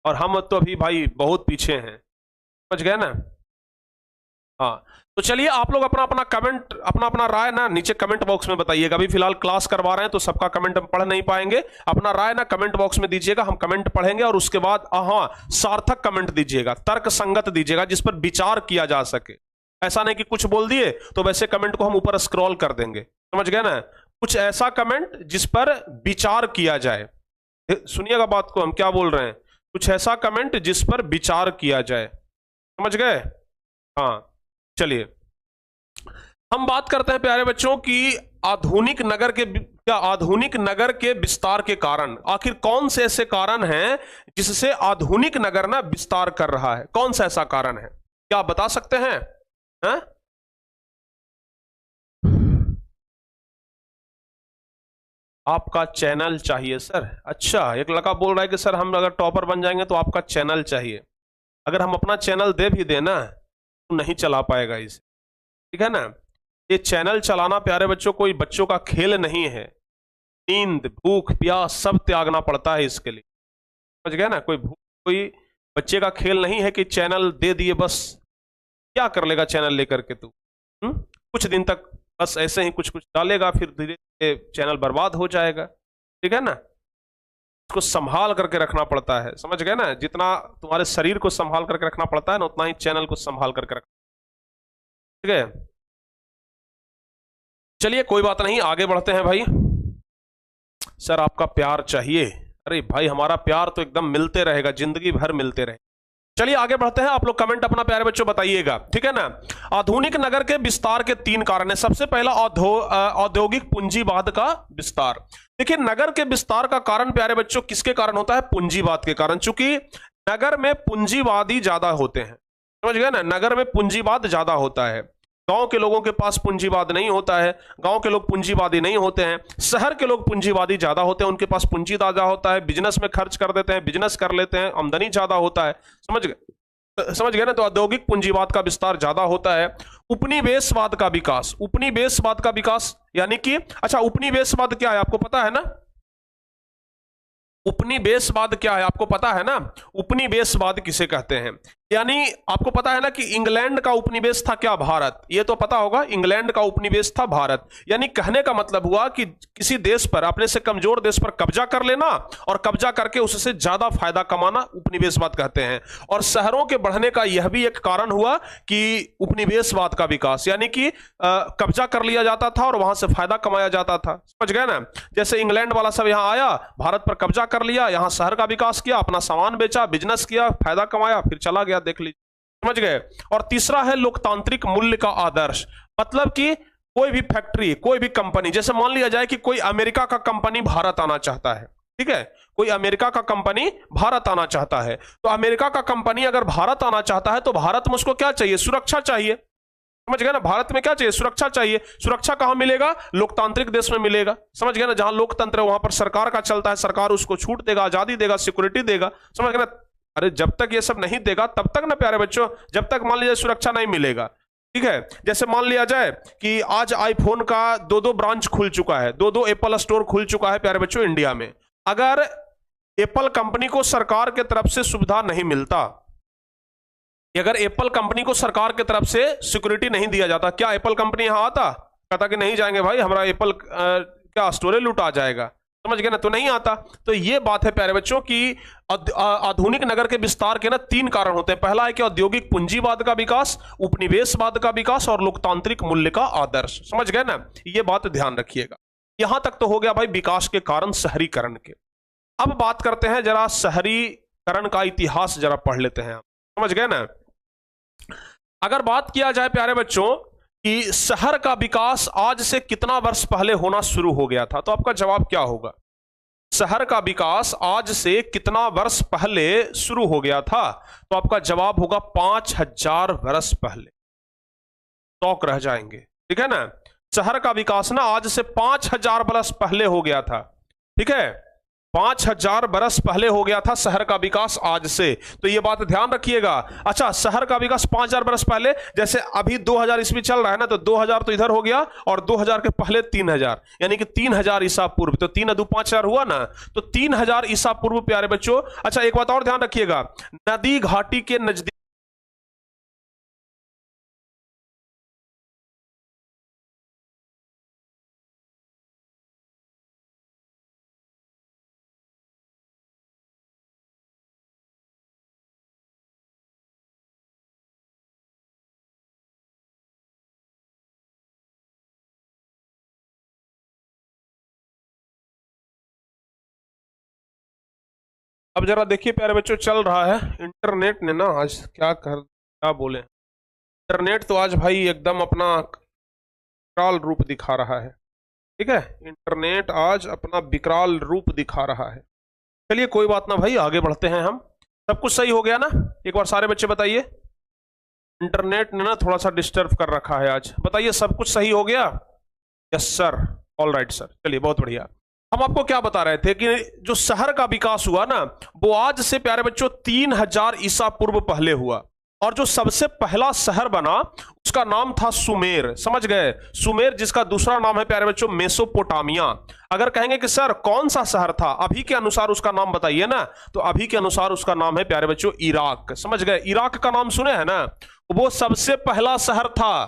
और हम तो अभी भाई बहुत पीछे हैं, समझ गए ना। हाँ, तो चलिए आप लोग अपना अपना कमेंट, अपना अपना राय ना नीचे कमेंट बॉक्स में बताइएगा। अभी फिलहाल क्लास करवा रहे हैं तो सबका कमेंट हम पढ़ नहीं पाएंगे, अपना राय ना कमेंट बॉक्स में दीजिएगा, हम कमेंट पढ़ेंगे और उसके बाद हाँ सार्थक कमेंट दीजिएगा, तर्क संगत दीजिएगा, जिस पर विचार किया जा सके। ऐसा नहीं कि कुछ बोल दिए तो वैसे कमेंट को हम ऊपर स्क्रॉल कर देंगे, समझ गए ना। कुछ ऐसा कमेंट जिस पर विचार किया जाए, सुनिएगा बात को हम क्या बोल रहे हैं, कुछ ऐसा कमेंट जिस पर विचार किया जाए, समझ गए। हाँ चलिए हम बात करते हैं प्यारे बच्चों की आधुनिक नगर के विस्तार के कारण। आखिर कौन से ऐसे कारण हैं जिससे आधुनिक नगर ना विस्तार कर रहा है, कौन सा ऐसा कारण है, क्या आप बता सकते हैं, हैं? आपका चैनल चाहिए सर। अच्छा, एक लड़का बोल रहा है कि सर हम अगर टॉपर बन जाएंगे तो आपका चैनल चाहिए। अगर हम अपना चैनल दे भी देना तो नहीं चला पाएगा इसे, ठीक है ना। ये चैनल चलाना प्यारे बच्चों कोई बच्चों का खेल नहीं है, नींद भूख प्यास सब त्यागना पड़ता है इसके लिए, समझ गए ना। कोई बच्चे का खेल नहीं है कि चैनल दे दिए बस, क्या कर लेगा चैनल लेकर के तू, कुछ दिन तक बस ऐसे ही कुछ कुछ डालेगा, फिर धीरे धीरे चैनल बर्बाद हो जाएगा, ठीक है ना। इसको संभाल करके रखना पड़ता है, समझ गए ना। जितना तुम्हारे शरीर को संभाल करके रखना पड़ता है ना, उतना ही चैनल को संभाल करके रखना, ठीक है। चलिए कोई बात नहीं, आगे बढ़ते हैं भाई। सर आपका प्यार चाहिए। अरे भाई हमारा प्यार तो एकदम मिलते रहेगा, जिंदगी भर मिलते रहे, चलिए आगे बढ़ते हैं। आप लोग कमेंट अपना प्यारे बच्चों बताइएगा, ठीक है ना। आधुनिक नगर के विस्तार के 3 कारण है। सबसे पहला औद्योगिक पूंजीवाद का विस्तार। देखिए नगर के विस्तार का कारण प्यारे बच्चों किसके कारण होता है? पूंजीवाद के कारण। चूंकि नगर में पूंजीवादी ज्यादा होते हैं, समझ गए ना, नगर में पूंजीवाद ज्यादा होता है। गांव के लोगों के पास पूंजीवाद नहीं होता है, गांव के लोग पूंजीवादी नहीं होते हैं। शहर के लोग पूंजीवादी ज्यादा होते हैं, उनके पास पूंजी ज्यादा होता है, बिजनेस में खर्च कर देते हैं, बिजनेस कर लेते हैं, आमदनी ज्यादा होता है। समझ गए ना। तो औद्योगिक पूंजीवाद का विस्तार ज्यादा होता है। उपनिवेशवाद का विकास। उपनिवेशवाद का विकास यानी कि, अच्छा उपनिवेशवाद क्या है आपको पता है ना? उपनिवेशवाद क्या है आपको पता है ना? उपनिवेशवाद किसे कहते हैं? यानी आपको पता है ना कि इंग्लैंड का उपनिवेश था क्या? भारत। ये तो पता होगा, इंग्लैंड का उपनिवेश था भारत। यानी कहने का मतलब हुआ कि किसी देश पर, अपने से कमजोर देश पर कब्जा कर लेना और कब्जा करके उससे ज्यादा फायदा कमाना, उपनिवेशवाद कहते हैं। और शहरों के बढ़ने का यह भी एक कारण हुआ कि उपनिवेशवाद का विकास, यानी कि कब्जा कर लिया जाता था और वहां से फायदा कमाया जाता था। समझ गए ना। जैसे इंग्लैंड वाला सब यहां आया, भारत पर कब्जा कर लिया, यहां शहर का विकास किया, अपना सामान बेचा, बिजनेस किया, फायदा कमाया, फिर चला गया। देख लीजिए, समझ गए। और तीसरा है लोकतांत्रिक मूल्य का आदर्श। मतलब कि कोई भी फैक्ट्री, कोई भी कंपनी, जैसे मान लिया जाए कि कोई अमेरिका का कंपनी भारत आना चाहता है, ठीक है, कोई अमेरिका का कंपनी भारत आना चाहता है, तो अमेरिका का कंपनी अगर भारत आना चाहता है तो भारत में उसको क्या चाहिए? सुरक्षा चाहिए। समझ गए ना। भारत में क्या चाहिए? सुरक्षा चाहिए। सुरक्षा कहां मिलेगा? लोकतांत्रिक देश में मिलेगा। समझ गए ना। जहां लोकतंत्र है वहां पर सरकार का चलता है, सरकार उसको छूट देगा, आजादी देगा, सिक्योरिटी देगा। समझ गए ना। अरे जब तक ये सब नहीं देगा तब तक ना प्यारे बच्चों, जब तक मान लीजिए सुरक्षा नहीं मिलेगा, ठीक है। जैसे मान लिया जाए कि आज आईफोन का 2-2 ब्रांच खुल चुका है, 2-2 एप्पल स्टोर खुल चुका है प्यारे बच्चों इंडिया में। अगर एप्पल कंपनी को सरकार की तरफ से सुविधा नहीं मिलता, अगर एप्पल कंपनी को सरकार की तरफ से सिक्योरिटी नहीं दिया जाता, क्या एप्पल कंपनी यहां आता? कहता कि नहीं जाएंगे भाई, हमारा एप्पल क्या स्टोरेज लूटा जाएगा। समझ गए ना। तो नहीं आता। तो ये बात है प्यारे बच्चों की आधुनिक नगर के विस्तार के ना 3 कारण होते हैं। पहला है कि औद्योगिक पूंजीवाद का विकास, उपनिवेशवाद का विकास और लोकतांत्रिक मूल्य का आदर्श। समझ गए ना। ये बात ध्यान रखिएगा। यहां तक तो हो गया भाई विकास के कारण शहरीकरण के। अब बात करते हैं जरा शहरीकरण का इतिहास, जरा पढ़ लेते हैं। समझ गए ना। अगर बात किया जाए प्यारे बच्चों कि शहर का विकास आज से कितना वर्ष पहले होना शुरू हो गया था, तो आपका जवाब क्या होगा? शहर का विकास आज से कितना वर्ष पहले शुरू हो गया था, तो आपका जवाब होगा 5000 वर्ष पहले। शौक रह जाएंगे, ठीक है ना। शहर का विकास ना आज से 5000 वर्ष पहले हो गया था, ठीक है। 5000 बरस पहले हो गया था शहर का विकास आज से। तो ये बात ध्यान रखिएगा। अच्छा, शहर का विकास 5000 बरस पहले, जैसे अभी 2000 ईस्वी चल रहा है ना, तो 2000 तो इधर हो गया और 2000 के पहले 3000, यानी कि 3000 ईसा पूर्व। तो 3 × 5000 हुआ ना, तो 3000 ईसा पूर्व प्यारे बच्चों। अच्छा एक बात और ध्यान रखिएगा, नदी घाटी के नजदीक अब जरा देखिए प्यारे बच्चों, चल रहा है इंटरनेट ने ना आज क्या बोले, इंटरनेट तो आज भाई एकदम अपना विकराल रूप दिखा रहा है, ठीक है। इंटरनेट आज अपना विकराल रूप दिखा रहा है। चलिए कोई बात ना भाई, आगे बढ़ते हैं हम। सब कुछ सही हो गया ना? एक बार सारे बच्चे बताइए। इंटरनेट ने ना थोड़ा सा डिस्टर्ब कर रखा है आज, बताइए सब कुछ सही हो गया? Yes sir, all right sir. चलिए बहुत बढ़िया। हम आपको क्या बता रहे थे कि जो शहर का विकास हुआ ना, वो आज से प्यारे बच्चों 3000 ईसा पूर्व पहले हुआ। और जो सबसे पहला शहर बना उसका नाम था सुमेर। समझ गए? सुमेर, जिसका दूसरा नाम है प्यारे बच्चों मेसोपोटामिया। अगर कहेंगे कि सर कौन सा शहर था, अभी के अनुसार उसका नाम बताइए ना, तो अभी के अनुसार उसका नाम है प्यारे बच्चों इराक। समझ गए? इराक का नाम सुने हैं ना, वो सबसे पहला शहर था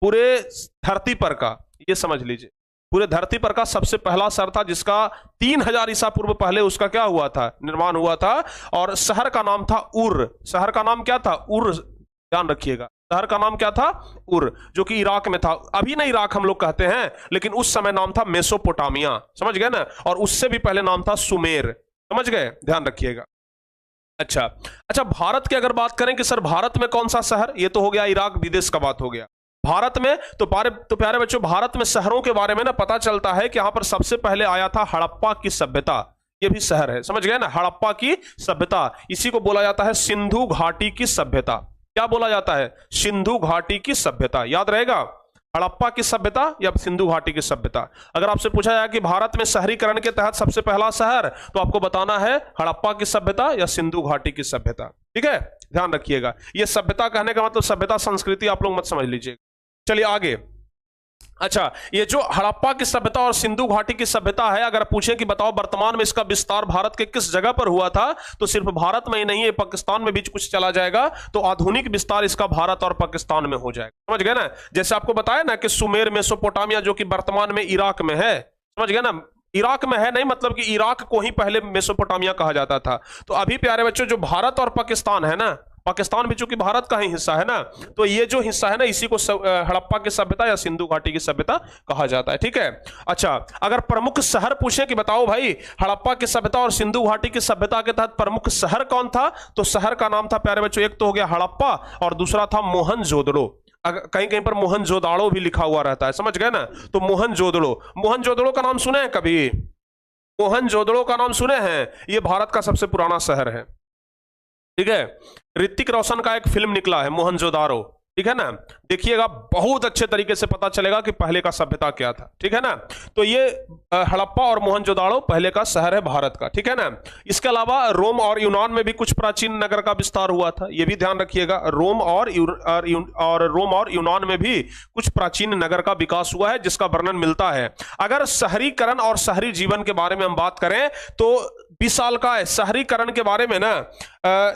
पूरे धरती पर का, ये समझ लीजिए, पूरे धरती पर का सबसे पहला शहर था, जिसका 3000 ईसा पूर्व पहले उसका क्या हुआ था, निर्माण हुआ था। और शहर का नाम था उर। शहर का नाम क्या था? उर। ध्यान रखिएगा, शहर का नाम क्या था? उर, जो कि इराक में था। अभी ना इराक हम लोग कहते हैं, लेकिन उस समय नाम था मेसोपोटामिया। समझ गए ना। और उससे भी पहले नाम था सुमेर। समझ गए? ध्यान रखिएगा। अच्छा अच्छा, भारत की अगर बात करें कि सर भारत में कौन सा शहर, ये तो हो गया इराक विदेश का बात हो गया। भारत में तो प्यारे बच्चों, भारत में शहरों के बारे में ना पता चलता है कि यहां पर सबसे पहले आया था हड़प्पा की सभ्यता। ये भी शहर है, समझ गए ना, हड़प्पा की सभ्यता। इसी को बोला जाता है सिंधु घाटी की सभ्यता। क्या बोला जाता है? सिंधु घाटी की सभ्यता। याद रहेगा, हड़प्पा की सभ्यता या सिंधु घाटी की सभ्यता। अगर आपसे पूछा जाए कि भारत में शहरीकरण के तहत सबसे पहला शहर, तो आपको बताना है हड़प्पा की सभ्यता या सिंधु घाटी की सभ्यता। ठीक है, ध्यान रखिएगा। ये सभ्यता कहने का मतलब सभ्यता संस्कृति आप लोग मत समझ लीजिए। चलिए आगे। अच्छा, ये जो हड़प्पा की सभ्यता और सिंधु घाटी की सभ्यता है, अगर पूछे कि बताओ वर्तमान में इसका विस्तार भारत के किस जगह पर हुआ था, तो सिर्फ भारत में ही नहीं है, पाकिस्तान में भी कुछ चला जाएगा। तो आधुनिक विस्तार इसका भारत और पाकिस्तान में हो जाएगा। समझ गए ना, जैसे आपको बताया ना कि सुमेर मेसोपोटामिया जो कि वर्तमान में इराक में है, समझ गए ना, इराक में है नहीं मतलब कि इराक को ही पहले मेसोपोटामिया कहा जाता था। तो अभी प्यारे बच्चों जो भारत और पाकिस्तान है ना, पाकिस्तान भी चूंकि भारत का ही हिस्सा है ना, तो ये जो हिस्सा है ना, इसी को हड़प्पा की सभ्यता या सिंधु घाटी की सभ्यता कहा जाता है। ठीक है। अच्छा, अगर प्रमुख शहर पूछे कि बताओ भाई हड़प्पा की सभ्यता और सिंधु घाटी की सभ्यता के तहत प्रमुख शहर कौन था, तो शहर का नाम था प्यारे बच्चों, एक तो हो गया हड़प्पा और दूसरा था मोहनजोदड़ो। कहीं कहीं पर मोहनजोदाड़ो भी लिखा हुआ रहता है, समझ गए ना। तो मोहनजोदड़ो, मोहनजोदड़ो का नाम सुने हैं कभी? मोहनजोदड़ो का नाम सुने हैं? ये भारत का सबसे पुराना शहर है। ठीक है, ऋतिक रोशन का एक फिल्म निकला है मोहनजोदारो, ठीक है ना, देखिएगा, बहुत अच्छे तरीके से पता चलेगा कि पहले का सभ्यता क्या था। ठीक है ना, तो ये हड़प्पा और मोहनजोदाड़ो पहले का शहर है भारत का। ठीक है ना, इसके अलावा रोम और यूनान में भी कुछ प्राचीन नगर का विस्तार हुआ था, ये भी ध्यान रखिएगा। रोम और यूनान में भी कुछ प्राचीन नगर का विकास हुआ है, जिसका वर्णन मिलता है। अगर शहरीकरण और शहरी जीवन के बारे में हम बात करें तो विशालकाय शहरीकरण के बारे में ना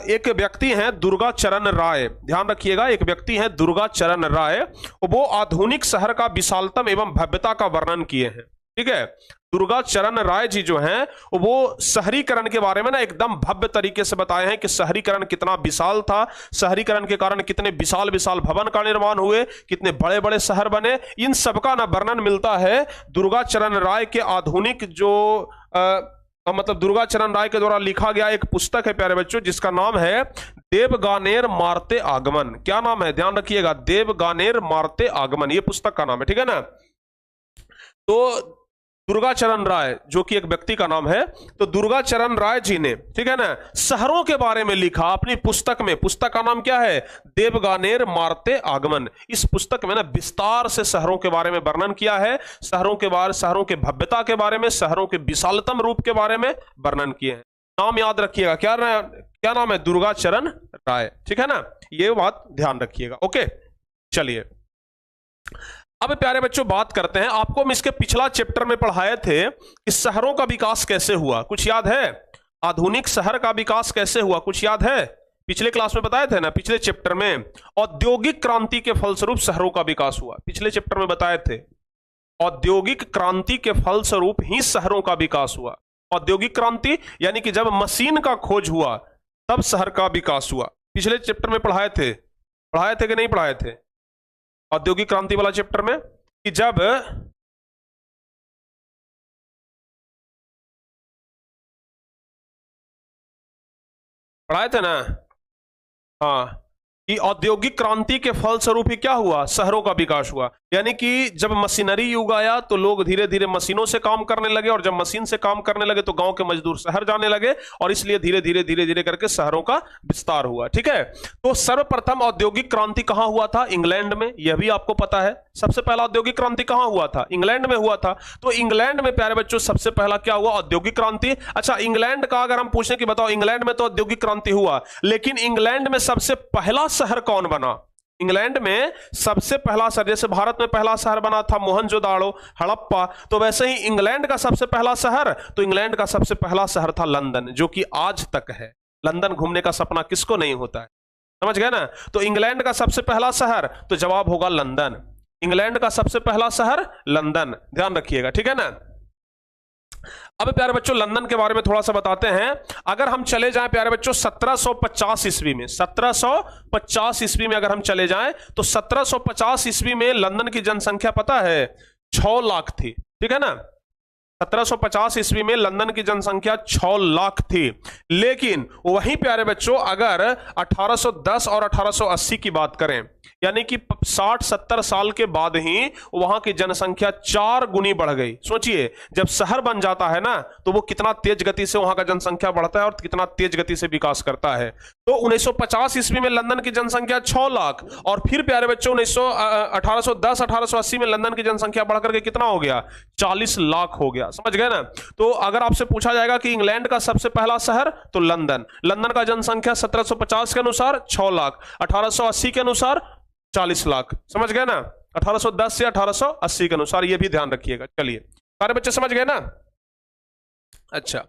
एक व्यक्ति हैं दुर्गाचरण राय, ध्यान रखिएगा, एक व्यक्ति हैं दुर्गाचरण राय, वो आधुनिक शहर का विशालतम एवं भव्यता का वर्णन किए हैं। ठीक है, दुर्गाचरण राय जी जो हैं वो शहरीकरण के बारे में ना एकदम भव्य तरीके से बताए हैं कि शहरीकरण कितना विशाल था, शहरीकरण के कारण कितने विशाल विशाल भवन का निर्माण हुए, कितने बड़े बड़े शहर बने, इन सबका ना वर्णन मिलता है दुर्गाचरण राय के आधुनिक जो मतलब दुर्गाचरण राय के द्वारा लिखा गया एक पुस्तक है प्यारे बच्चों, जिसका नाम है देवगानेर मारते आगमन। क्या नाम है? ध्यान रखिएगा, देवगानेर मारते आगमन, ये पुस्तक का नाम है। ठीक है ना, तो दुर्गाचरण राय जो कि एक व्यक्ति का नाम है, तो दुर्गाचरण राय जी ने, ठीक है ना, शहरों के बारे में लिखा अपनी पुस्तक में। पुस्तक का नाम क्या है? देवगानेर मारते आगमन। इस पुस्तक में ना विस्तार से शहरों के बारे में वर्णन किया है, शहरों के बारे, शहरों के भव्यता के बारे में, शहरों के विशालतम रूप के बारे में वर्णन किए हैं। नाम याद रखिएगा, क्या नाम है? दुर्गाचरण राय। ठीक है ना, ये बात ध्यान रखिएगा। ओके, चलिए अब प्यारे बच्चों बात करते हैं, आपको हम इसके पिछला चैप्टर में पढ़ाए थे कि शहरों का विकास कैसे हुआ, कुछ याद है? आधुनिक शहर का विकास कैसे हुआ, कुछ याद है? पिछले क्लास में बताए थे ना, पिछले चैप्टर में औद्योगिक क्रांति के फलस्वरूप शहरों का विकास हुआ, पिछले चैप्टर में बताए थे। औद्योगिक क्रांति के फलस्वरूप ही शहरों का विकास हुआ। औद्योगिक क्रांति यानी कि जब मशीन का खोज हुआ तब शहर का विकास हुआ। पिछले चैप्टर में पढ़ाए थे कि नहीं पढ़ाए थे? औद्योगिक क्रांति वाला चैप्टर में कि जब पढ़ाए थे ना, हाँ, कि औद्योगिक क्रांति के फलस्वरूप ही क्या हुआ? शहरों का विकास हुआ। यानी कि जब मशीनरी युग आया तो लोग धीरे धीरे मशीनों से काम करने लगे, और जब मशीन से काम करने लगे तो गांव के मजदूर शहर जाने लगे, और इसलिए धीरे धीरे करके शहरों का विस्तार हुआ। ठीक है, तो सर्वप्रथम औद्योगिक क्रांति कहां हुआ था? इंग्लैंड में, यह भी आपको पता है। सबसे पहला औद्योगिक क्रांति कहां हुआ था? इंग्लैंड में हुआ था। तो इंग्लैंड में प्यारे बच्चों सबसे पहला क्या हुआ? औद्योगिक क्रांति। अच्छा, इंग्लैंड का अगर हम पूछें कि बताओ इंग्लैंड में तो औद्योगिक क्रांति हुआ, लेकिन इंग्लैंड में सबसे पहला शहर कौन बना? इंग्लैंड में सबसे पहला शहर, जैसे भारत में पहला शहर बना था मोहनजोदाड़ो, हड़प्पा, तो वैसे ही इंग्लैंड का सबसे पहला शहर, तो इंग्लैंड का सबसे पहला शहर था लंदन, जो कि आज तक है। लंदन घूमने का सपना किसको नहीं होता है, समझ गए ना। तो इंग्लैंड का सबसे पहला शहर, तो जवाब होगा लंदन। इंग्लैंड का सबसे पहला शहर लंदन, ध्यान रखिएगा। ठीक है ना, अब प्यारे बच्चों लंदन के बारे में थोड़ा सा बताते हैं। अगर हम चले जाएं प्यारे बच्चों 1750 ईस्वी में, 1750 ईस्वी में अगर हम चले जाएं तो 1750 ईस्वी में लंदन की जनसंख्या पता है 6 लाख थी। ठीक है ना, 1750 ईस्वी में लंदन की जनसंख्या 6 लाख थी। लेकिन वहीं प्यारे बच्चों अगर 1810 और 1880 की बात करें, यानी कि 60-70 साल के बाद ही वहां की जनसंख्या 4 गुनी बढ़ गई। सोचिए, जब शहर बन जाता है ना तो वो कितना तेज गति से वहां का जनसंख्या बढ़ता है और कितना तेज गति से विकास करता है। तो 1950 ईस्वी में लंदन की जनसंख्या 6 लाख और फिर प्यारे बच्चों 1810-1880 में लंदन की जनसंख्या बढ़कर के कितना हो गया, 40 लाख हो गया। समझ गए ना। तो अगर आपसे पूछा जाएगा कि इंग्लैंड का सबसे पहला शहर, तो लंदन का जनसंख्या 1750 के अनुसार 6 लाख, 1880 के अनुसार 40 लाख। समझ गए ना। 1810 से 1880 के अनुसार, ये भी ध्यान रखिएगा। चलिए सारे बच्चे समझ गए ना। अच्छा,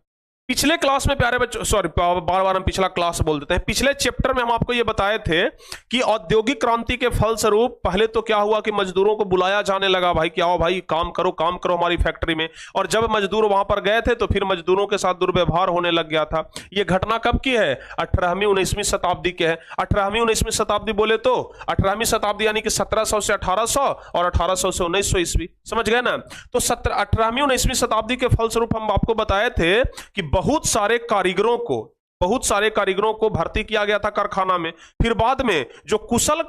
पिछले क्लास में प्यारे बच्चों, सॉरी बार बार हम पिछला क्लास बोल देते हैं, पिछले चैप्टर में हम आपको ये बताए थे कि औद्योगिक क्रांति के फलस्वरूप पहले तो क्या हुआ कि मजदूरों को बुलाया जाने लगा, भाई कि आओ भाई काम करो हमारी फैक्ट्री में। और जब मजदूर वहां पर गए थे तो फिर मजदूरों के साथ दुर्व्यवहार होने लग गया था। ये घटना कब की है, 18वीं-19वीं शताब्दी के है। 18वीं-19वीं शताब्दी बोले तो 18वीं शताब्दी यानी कि 1700 से 1800 और 1800 से 1900 ईस्वी। समझ गए ना। तो 18वीं-19वीं शताब्दी के फलस्वरूप हम आपको बताए थे कि बहुत सारे कारीगरों को भर्ती किया गया था कारखाना में। फिर बाद में जो कुशल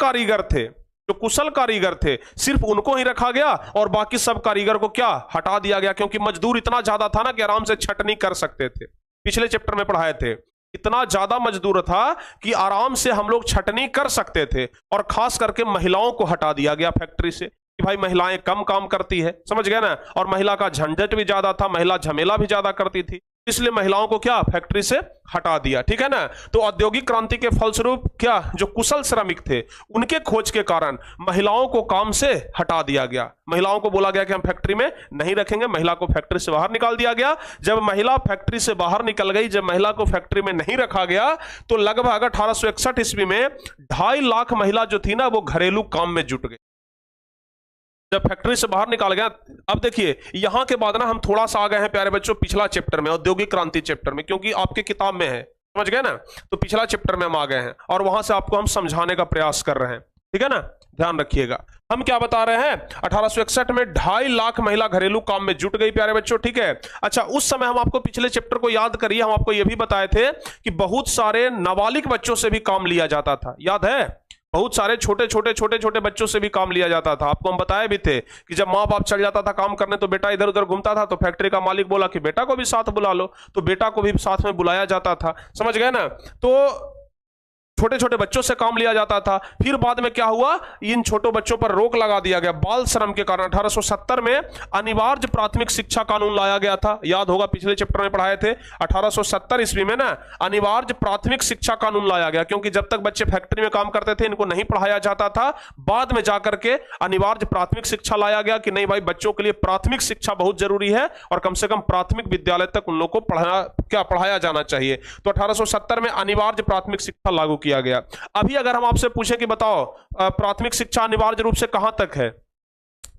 कारीगर थे सिर्फ उनको ही रखा गया और बाकी सब कारीगर को क्या हटा दिया गया, क्योंकि मजदूर इतना ज्यादा था ना कि आराम से छटनी कर सकते थे। पिछले चैप्टर में पढ़ाए थे, इतना ज्यादा मजदूर था कि आराम से हम लोग छटनी कर सकते थे। और खास करके महिलाओं को हटा दिया गया फैक्ट्री से कि भाई महिलाएं कम काम करती है। समझ गए ना। और महिला का झंझट भी ज्यादा था, महिला झमेला भी ज्यादा करती थी, इसलिए महिलाओं को क्या फैक्ट्री से हटा दिया। ठीक है ना। तो औद्योगिक क्रांति के फलस्वरूप क्या जो कुशल श्रमिक थे उनके खोज के कारण महिलाओं को काम से हटा दिया गया। महिलाओं को बोला गया कि हम फैक्ट्री में नहीं रखेंगे, महिला को फैक्ट्री से बाहर निकाल दिया गया। जब महिला फैक्ट्री से बाहर निकल गई, जब महिला को फैक्ट्री में नहीं रखा गया, तो लगभग 1861 ईस्वी में 2.5 लाख महिला जो थी ना वो घरेलू काम में जुट गई, जब फैक्ट्री से बाहर निकाल गया। अब देखिए यहां के बाद ना हम थोड़ा सा आ गए हैं प्यारे बच्चों पिछला चैप्टर में, औद्योगिक क्रांति चैप्टर में, क्योंकि आपके किताब में है। समझ गए ना। तो पिछला चैप्टर में हम आ गए हैं और वहां से आपको हम समझाने का प्रयास कर रहे हैं। ठीक है ना। ध्यान रखिएगा। हम क्या बता रहे हैं, 1861 में 2.5 लाख महिला घरेलू काम में जुट गई प्यारे बच्चों। ठीक है। अच्छा, उस समय हम आपको पिछले चैप्टर को याद करिए, हम आपको यह भी बताए थे कि बहुत सारे नाबालिग बच्चों से भी काम लिया जाता था। याद है, बहुत सारे छोटे बच्चों से भी काम लिया जाता था। आपको हम बताए भी थे कि जब माँ बाप चल जाता था काम करने तो बेटा इधर उधर घूमता था, तो फैक्ट्री का मालिक बोला कि बेटा को भी साथ बुला लो, तो बेटा को भी साथ में बुलाया जाता था। समझ गए ना। तो छोटे बच्चों से काम लिया जाता था। फिर बाद में क्या हुआ, इन छोटों बच्चों पर रोक लगा दिया गया बाल श्रम के कारण। 1870 में अनिवार्य प्राथमिक शिक्षा कानून लाया गया था। याद होगा पिछले चैप्टर में पढ़ाए थे। 1870 ईस्वी में ना अनिवार्य प्राथमिक शिक्षा कानून लाया गया, क्योंकि जब तक बच्चे फैक्ट्री में काम करते थे इनको नहीं पढ़ाया जाता था। बाद में जाकर के अनिवार्य प्राथमिक शिक्षा लाया गया कि नहीं भाई बच्चों के लिए प्राथमिक शिक्षा बहुत जरूरी है और कम से कम प्राथमिक विद्यालय तक उन लोग को पढ़ाया जाना चाहिए। तो 1870 में अनिवार्य प्राथमिक शिक्षा लागू किया गया। अभी अगर हम आपसे पूछे कि बताओ प्राथमिक शिक्षा अनिवार्य रूप से कहां तक है,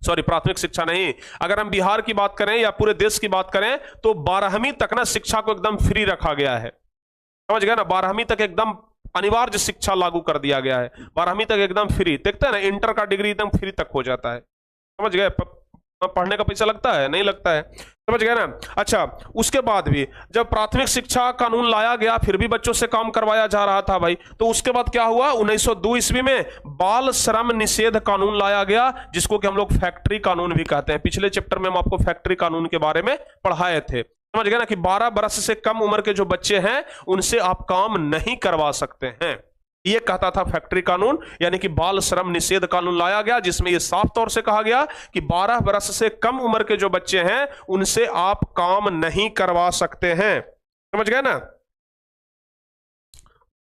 सॉरी प्राथमिक शिक्षा नहीं, अगर हम बिहार की बात करें या पूरे देश की बात करें तो 12वीं तक ना शिक्षा को एकदम फ्री रखा गया है। समझ गए ना। 12वीं तक एकदम अनिवार्य शिक्षा लागू कर दिया गया है। 12वीं तक एकदम फ्री। देखते हैं ना, इंटर का डिग्री एकदम फ्री तक हो जाता है। समझ गए। पढ़ने का पैसा लगता है, नहीं लगता है। समझ गए ना। अच्छा, उसके बाद भी जब प्राथमिक शिक्षा कानून लाया गया फिर भी बच्चों से काम करवाया जा रहा था भाई। तो उसके बाद क्या हुआ, 1902 ईस्वी में बाल श्रम निषेध कानून लाया गया, जिसको कि हम लोग फैक्ट्री कानून भी कहते हैं। पिछले चैप्टर में हम आपको फैक्ट्री कानून के बारे में पढ़ाए थे। समझ गए ना कि 12 वर्ष से कम उम्र के जो बच्चे हैं उनसे आप काम नहीं करवा सकते हैं, ये कहता था फैक्ट्री कानून। यानी कि बाल श्रम निषेध कानून लाया गया, जिसमें यह साफ तौर से कहा गया कि 12 वर्ष से कम उम्र के जो बच्चे हैं उनसे आप काम नहीं करवा सकते हैं। समझ गए ना,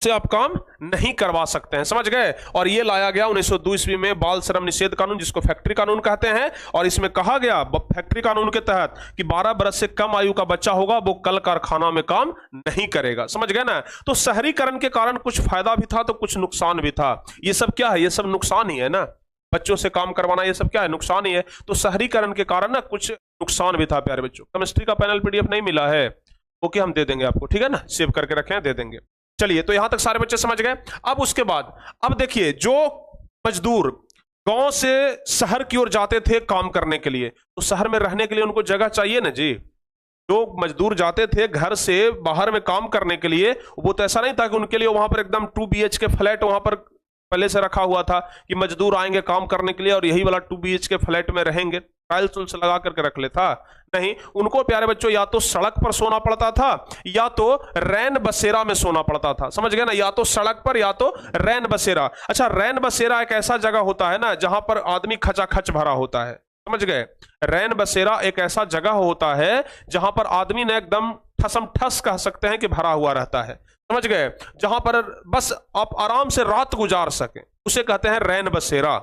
से आप काम नहीं करवा सकते हैं। समझ गए। और ये लाया गया 1902 ईस्वी में बाल श्रम निषेध कानून, जिसको फैक्ट्री कानून कहते हैं। और इसमें कहा गया फैक्ट्री कानून के तहत कि 12 वर्ष से कम आयु का बच्चा होगा वो कल कारखाना में काम नहीं करेगा। समझ गए ना। तो शहरीकरण के कारण कुछ फायदा भी था तो कुछ नुकसान भी था। ये सब क्या है, ये सब नुकसान ही है ना। बच्चों से काम करवाना ये सब क्या है, नुकसान ही है। तो शहरीकरण के कारण ना कुछ नुकसान भी था प्यारे बच्चों। केमिस्ट्री का पैनल PDF नहीं मिला है, ओके हम दे देंगे आपको। ठीक है ना, सेव करके रखें, दे देंगे। चलिए, तो यहां तक सारे बच्चे समझ गए। अब उसके बाद अब देखिए, जो मजदूर गांव से शहर की ओर जाते थे काम करने के लिए, तो शहर में रहने के लिए उनको जगह चाहिए ना जी। जो मजदूर जाते थे घर से बाहर में काम करने के लिए, वो तो ऐसा नहीं था कि उनके लिए वहां पर एकदम 2 BHK फ्लैट वहां पर पहले से रखा हुआ था कि मजदूर आएंगे काम करने के लिए और यही वाला 2 BHK फ्लैट में रहेंगे, टाइल्स उल्स लगा करके रख ले था। नहीं, उनको प्यारे बच्चों या तो सड़क पर सोना पड़ता था या तो रैन बसेरा में सोना पड़ता था। समझ गए ना, या तो सड़क पर या तो रैन बसेरा। अच्छा, रैन बसेरा एक ऐसा जगह होता है ना जहां पर आदमी खचाखच भरा होता है। समझ गए, रैन बसेरा एक ऐसा जगह होता है जहां पर आदमी ने एकदम ठसम ठस कह सकते हैं कि भरा हुआ रहता है। समझ गए, जहां पर बस आप आराम से रात गुजार सके, उसे कहते हैं रैन बसेरा।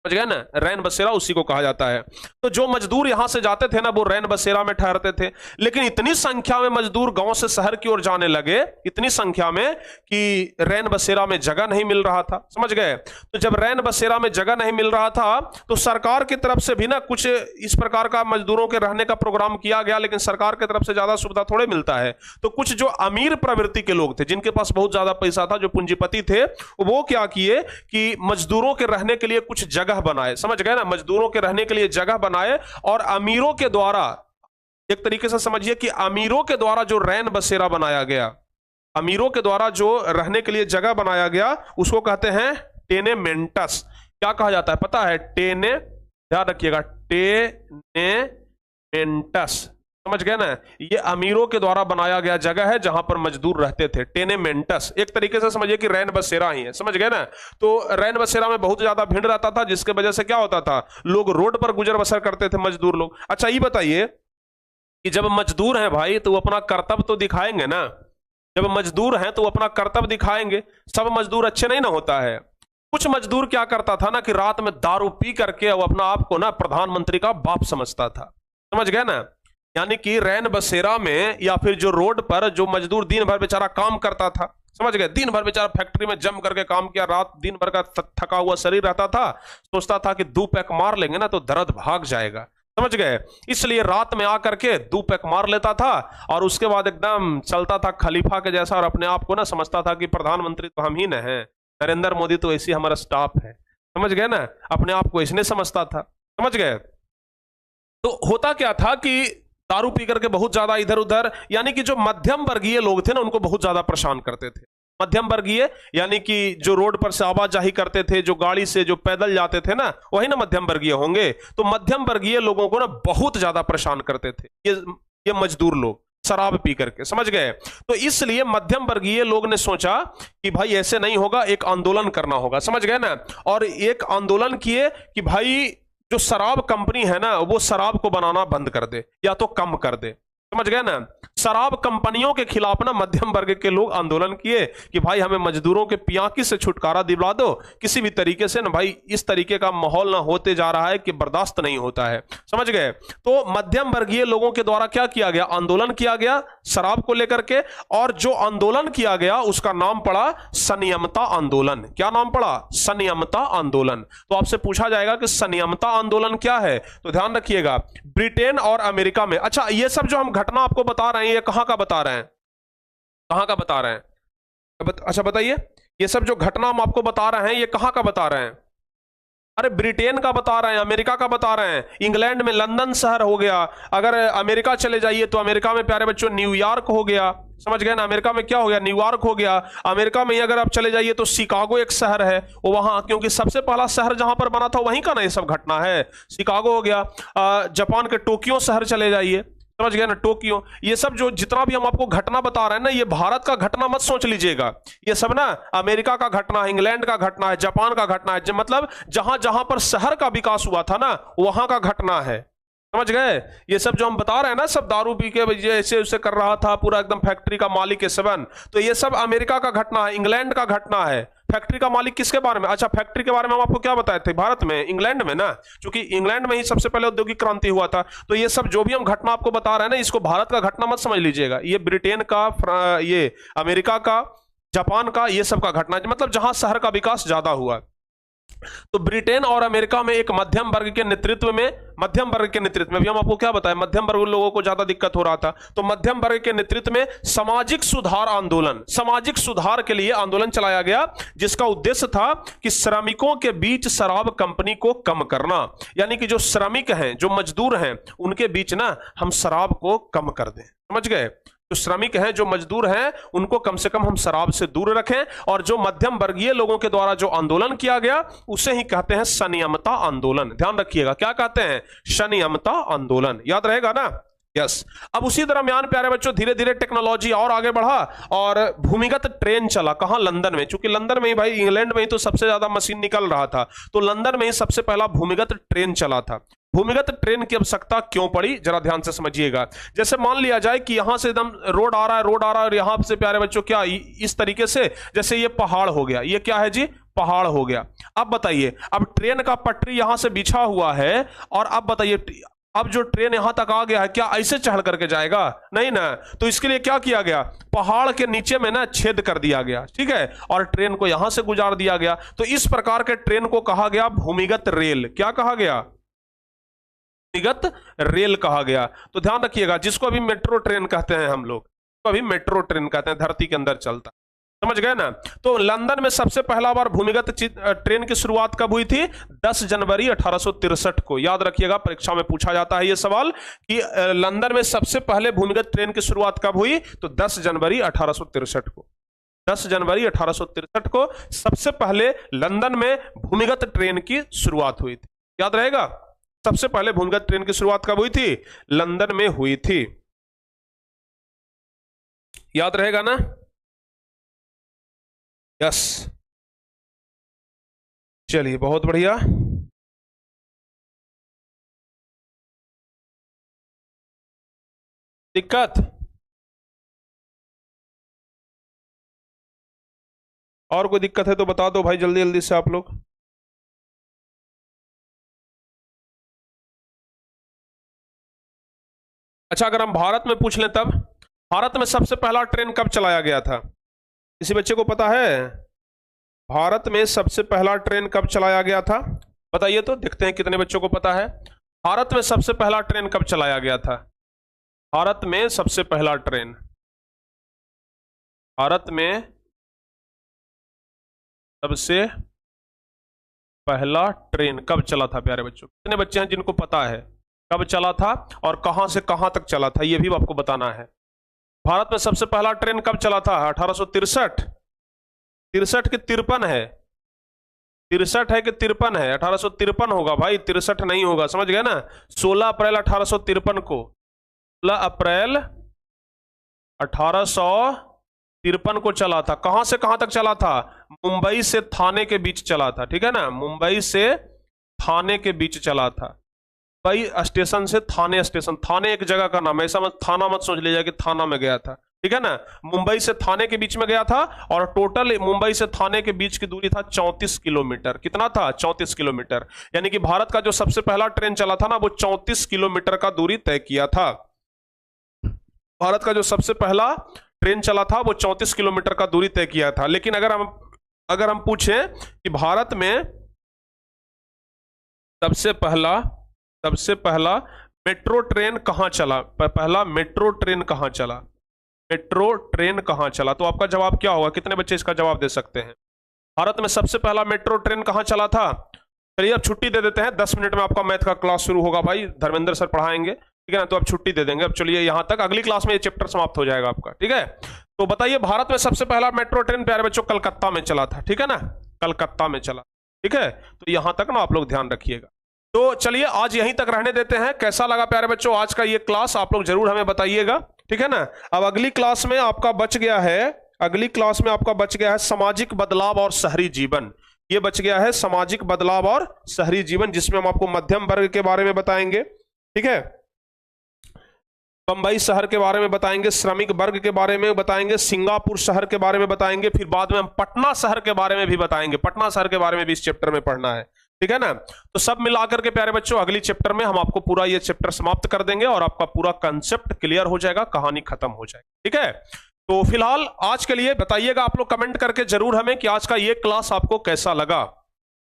समझ गए ना, रैन बसेरा उसी को कहा जाता है। तो जो मजदूर यहां से जाते थे ना, वो रैन बसेरा में ठहरते थे। लेकिन इतनी संख्या में मजदूर गांव से शहर की ओर जाने लगे, इतनी संख्या में कि रैन बसेरा में जगह नहीं मिल रहा था। समझ गए, तो जब रैन बसेरा में जगह नहीं मिल रहा था तो सरकार की तरफ से भी ना कुछ इस प्रकार का मजदूरों के रहने का प्रोग्राम किया गया, लेकिन सरकार की तरफ से ज्यादा सुविधा थोड़े मिलता है। तो कुछ जो अमीर प्रवृत्ति के लोग थे, जिनके पास बहुत ज्यादा पैसा था, जो पूंजीपति थे, वो क्या किए कि मजदूरों के रहने के लिए कुछ जगह बनाए। समझ गए ना, मजदूरों के रहने के लिए जगह बनाए और अमीरों के द्वारा, एक तरीके से समझिए कि अमीरों के द्वारा जो रैन बसेरा बनाया गया, अमीरों के द्वारा जो रहने के लिए जगह बनाया गया, उसको कहते हैं टेनेमेंटस। क्या कहा जाता है पता है? ध्यान रखिएगा, टेनेमेंटस। समझ गए ना, ये अमीरों के द्वारा बनाया गया जगह है जहां पर मजदूर रहते थे। टेनेमेंटस एक तरीके से समझिए कि रैन बसेरा ही है। समझ गए ना, तो रैन बसेरा में बहुत ज्यादा भीड़ रहता था, जिसके वजह से क्या होता था, लोग रोड पर गुजर बसर करते थे, मजदूर लोग। अच्छा, ये बताइए कि जब मजदूर हैं भाई तो वो अपना कर्तव्य तो दिखाएंगे ना। जब मजदूर हैं तो वो अपना कर्तव्य दिखाएंगे। सब मजदूर अच्छे नहीं ना होता है। कुछ मजदूर क्या करता था ना कि रात में दारू पी करके वो अपना आप को ना प्रधानमंत्री का बाप समझता था। समझ गए ना, यानी कि रैन बसेरा में या फिर जो रोड पर जो मजदूर दिन भर बेचारा काम करता था, समझ गए, दिन भर बेचारा फैक्ट्री में जम करके काम किया, रात दिन भर का थका हुआ शरीर रहता था, सोचता था कि 2 पैक मार लेंगे ना तो दर्द भाग जाएगा। समझ गए, इसलिए रात में आकर के 2 पैक मार लेता था और उसके बाद एकदम चलता था खलीफा के जैसा और अपने आप को ना समझता था कि प्रधानमंत्री तो हम ही न हैं, नरेंद्र मोदी तो ऐसी हमारा स्टाफ है। समझ गए ना, अपने आप को इसने समझता था। समझ गए, तो होता क्या था कि दारू पी करके बहुत ज्यादा इधर उधर, यानी कि जो मध्यम वर्गीय लोग थे ना उनको बहुत ज्यादा परेशान करते थे। मध्यम वर्गीय यानी कि जो रोड पर से आवाजाही करते थे, जो गाड़ी से जो पैदल जाते थे ना, वही ना मध्यम वर्गीय होंगे। तो मध्यम वर्गीय लोगों को ना बहुत ज्यादा परेशान करते थे ये मजदूर लोग शराब पी करके। समझ गए, तो इसलिए मध्यम वर्गीय लोग ने सोचा कि भाई ऐसे नहीं होगा, एक आंदोलन करना होगा। समझ गए ना, और एक आंदोलन किए कि भाई जो शराब कंपनी है ना वो शराब को बनाना बंद कर दे या तो कम कर दे। समझ गए ना, शराब कंपनियों के खिलाफ ना मध्यम वर्ग के लोग आंदोलन किए कि भाई हमें मजदूरों के पियांकी से छुटकारा दिला दो किसी भी तरीके से ना, भाई इस तरीके का माहौल ना होते जा रहा है कि बर्दाश्त नहीं होता है। समझ गए, तो मध्यम वर्गीय लोगों के द्वारा क्या किया गया, आंदोलन किया गया शराब को लेकर के, और जो आंदोलन किया गया उसका नाम पड़ा संयमता आंदोलन। क्या नाम पड़ा? संयमता आंदोलन। तो आपसे पूछा जाएगा कि संयमता आंदोलन क्या है, तो ध्यान रखिएगा, ब्रिटेन और अमेरिका में। अच्छा, ये सब जो हम घटना आपको बता रहे हैं ये कहां का बता रहे हैं, कहां का बता रहे हैं? अच्छा बताइए, ये सब जो घटना हम आपको बता रहे हैं ये कहां का बता रहे हैं? अरे ब्रिटेन का बता रहे हैं, अमेरिका का बता रहे हैं। इंग्लैंड में लंदन शहर हो गया, अगर अमेरिका चले जाइए तो अमेरिका में प्यारे बच्चों न्यूयॉर्क हो गया। समझ गए ना, अमेरिका में क्या हो गया, न्यूयॉर्क हो गया। अमेरिका में अगर आप चले जाइए तो शिकागो एक शहर है, वो वहां, क्योंकि सबसे पहला शहर जहां पर बना था वहीं का ना ये सब घटना है, शिकागो हो गया। जापान के टोक्यो शहर चले जाइए, समझ गए ना, टोक्यो। ये सब जो जितना भी हम आपको घटना बता रहे हैं ना, ये भारत का घटना मत सोच लीजिएगा, ये सब ना अमेरिका का घटना है, इंग्लैंड का घटना है, जापान का घटना है। मतलब जहां जहां पर शहर का विकास हुआ था ना वहां का घटना है। समझ गए, ये सब जो हम बता रहे हैं ना, सब दारू पी के ऐसे उसे कर रहा था, पूरा एकदम फैक्ट्री का मालिक है सेवन, तो ये सब अमेरिका का घटना है, इंग्लैंड का घटना है। फैक्ट्री का मालिक किसके बारे में? अच्छा, फैक्ट्री के बारे में हम आपको क्या बताए थे, भारत में, इंग्लैंड में ना, क्योंकि इंग्लैंड में ही सबसे पहले औद्योगिक क्रांति हुआ था। तो ये सब जो भी हम घटना आपको बता रहे हैं ना, इसको भारत का घटना मत समझ लीजिएगा, ये ब्रिटेन का, ये अमेरिका का, जापान का, ये सब का घटना, मतलब जहां शहर का विकास ज्यादा हुआ। तो ब्रिटेन और अमेरिका में एक मध्यम वर्ग के नेतृत्व में भी हम आपको क्या बताएं, मध्यम वर्ग लोगों को ज्यादा दिक्कत हो रहा था, तो मध्यम वर्ग के नेतृत्व में सामाजिक सुधार के लिए आंदोलन चलाया गया, जिसका उद्देश्य था कि श्रमिकों के बीच शराब कंपनी को कम करना। यानी कि जो श्रमिक हैं, जो मजदूर हैं, उनके बीच ना हम शराब को कम कर दें। समझ गए? जो श्रमिक हैं, जो मजदूर हैं, उनको कम से कम हम शराब से दूर रखें। और जो मध्यम वर्गीय लोगों के द्वारा जो आंदोलन किया गया उसे ही कहते हैं संयमता आंदोलन। ध्यान रखिएगा, क्या कहते हैं? संयमता आंदोलन। याद रहेगा ना? यस। अब उसी दरमियान प्यारे बच्चों धीरे धीरे टेक्नोलॉजी और आगे बढ़ा और भूमिगत ट्रेन चला। कहां? लंदन में। चूंकि लंदन में ही भाई, इंग्लैंड में ही तो सबसे ज्यादा मशीन निकल रहा था, तो लंदन में ही सबसे पहला भूमिगत ट्रेन चला था। भूमिगत ट्रेन की आवश्यकता क्यों पड़ी, जरा ध्यान से समझिएगा। जैसे मान लिया जाए कि यहां से एकदम रोड आ रहा है और यहां से प्यारे बच्चों क्या इस तरीके से, जैसे ये पहाड़ हो गया, ये क्या है जी? पहाड़ हो गया। अब बताइए, अब ट्रेन का पटरी यहां से बिछा हुआ है और अब बताइए, अब जो ट्रेन यहां तक आ गया है, क्या ऐसे चढ़ करके जाएगा? नहीं ना। तो इसके लिए क्या किया गया? पहाड़ के नीचे में ना छेद कर दिया गया, ठीक है, और ट्रेन को यहां से गुजार दिया गया। तो इस प्रकार के ट्रेन को कहा गया भूमिगत रेल। क्या कहा गया? भूमिगत रेल कहा गया। तो ध्यान रखिएगा, जिसको अभी मेट्रो ट्रेन कहते हैं हम लोग, तो अभी मेट्रो ट्रेन कहते हैं, धरती के अंदर चलता। समझ गए ना? तो लंदन में सबसे पहला बार भूमिगत ट्रेन की शुरुआत कब हुई थी? 10 जनवरी 1863 को। याद रखिएगा, परीक्षा में पूछा जाता है यह सवाल कि लंदन में सबसे पहले भूमिगत ट्रेन की शुरुआत कब हुई? तो 10 जनवरी 1863 को। 10 जनवरी 1863 को सबसे पहले लंदन में भूमिगत ट्रेन की शुरुआत हुई थी। याद रहेगा, सबसे पहले भूमिगत ट्रेन की शुरुआत कब हुई थी? लंदन में हुई थी। याद रहेगा ना? यस। चलिए, बहुत बढ़िया। दिक्कत और कोई दिक्कत है तो बता दो भाई, जल्दी जल्दी से आप लोग। अच्छा, अगर हम भारत में पूछ लें तब भारत में सबसे पहला ट्रेन कब चलाया गया था? किसी बच्चे को पता है? भारत में सबसे पहला ट्रेन कब चलाया गया था? बताइए तो, देखते हैं कितने बच्चों को पता है। भारत में सबसे पहला ट्रेन कब चलाया गया था? भारत में सबसे पहला ट्रेन, भारत में सबसे पहला ट्रेन कब चला था प्यारे बच्चों? कितने बच्चे हैं जिनको पता है कब चला था और कहां से कहां तक चला था? यह भी आपको बताना है। भारत में सबसे पहला ट्रेन कब चला था? 1863। 63 कि 53 है? 63 है कि 53 है? 1853 होगा भाई, 63 नहीं होगा। समझ गए ना? 16 अप्रैल 1853 को, 16 अप्रैल 1853 को चला था। कहां से कहां तक चला था? मुंबई से थाने के बीच चला था, ठीक है ना? मुंबई से थाने के बीच चला था। मुंबई स्टेशन से थाने स्टेशन, थाने एक जगह का नाम है, ऐसा मत थाना मत सोच लीजिए कि थाना में गया था, ठीक है ना? मुंबई से थाने के बीच में गया था और टोटल मुंबई से थाने के बीच की दूरी था 34 किलोमीटर। कितना था? 34 किलोमीटर। यानी कि भारत का जो सबसे पहला ट्रेन चला था ना, वो 34 किलोमीटर का दूरी तय किया था। भारत का जो सबसे पहला ट्रेन चला था वो 34 किलोमीटर का दूरी तय किया था। लेकिन अगर हम पूछें कि भारत में सबसे पहला मेट्रो ट्रेन कहां चला, पहला मेट्रो ट्रेन कहां चला, मेट्रो ट्रेन कहां चला, तो आपका जवाब क्या होगा? कितने बच्चे इसका जवाब दे सकते हैं? भारत में सबसे पहला मेट्रो ट्रेन कहां चला था? चलिए अब छुट्टी दे देते हैं, 10 मिनट में आपका मैथ का क्लास शुरू होगा भाई, धर्मेंद्र सर पढ़ाएंगे, ठीक है ना? तो अब छुट्टी दे देंगे। अब चलिए यहां तक, अगली क्लास में ये चैप्टर समाप्त हो जाएगा आपका, ठीक है? तो बताइए, भारत में सबसे पहला मेट्रो ट्रेन प्यारे बच्चों कलकत्ता में चला था, ठीक है ना? कलकत्ता में चला, ठीक है? तो यहां तक ना आप लोग ध्यान रखिएगा। तो चलिए आज यहीं तक रहने देते हैं। कैसा लगा प्यारे बच्चों आज का ये क्लास, आप लोग जरूर हमें बताइएगा, ठीक है ना? अब अगली क्लास में आपका बच गया है सामाजिक बदलाव और शहरी जीवन। ये बच गया है सामाजिक बदलाव और शहरी जीवन, जिसमें हम आपको मध्यम वर्ग के बारे में बताएंगे, ठीक है? बंबई शहर के बारे में बताएंगे, श्रमिक वर्ग के बारे में बताएंगे, सिंगापुर शहर के बारे में बताएंगे, फिर बाद में हम पटना शहर के बारे में भी बताएंगे। पटना शहर के बारे में भी इस चैप्टर में पढ़ना है, ठीक है ना? तो सब मिलाकर के प्यारे बच्चों अगली चैप्टर में हम आपको पूरा ये चैप्टर समाप्त कर देंगे और आपका पूरा कंसेप्ट क्लियर हो जाएगा, कहानी खत्म हो जाएगी, ठीक है? तो फिलहाल आज के लिए बताइएगा आप लोग कमेंट करके जरूर हमें कि आज का ये क्लास आपको कैसा लगा।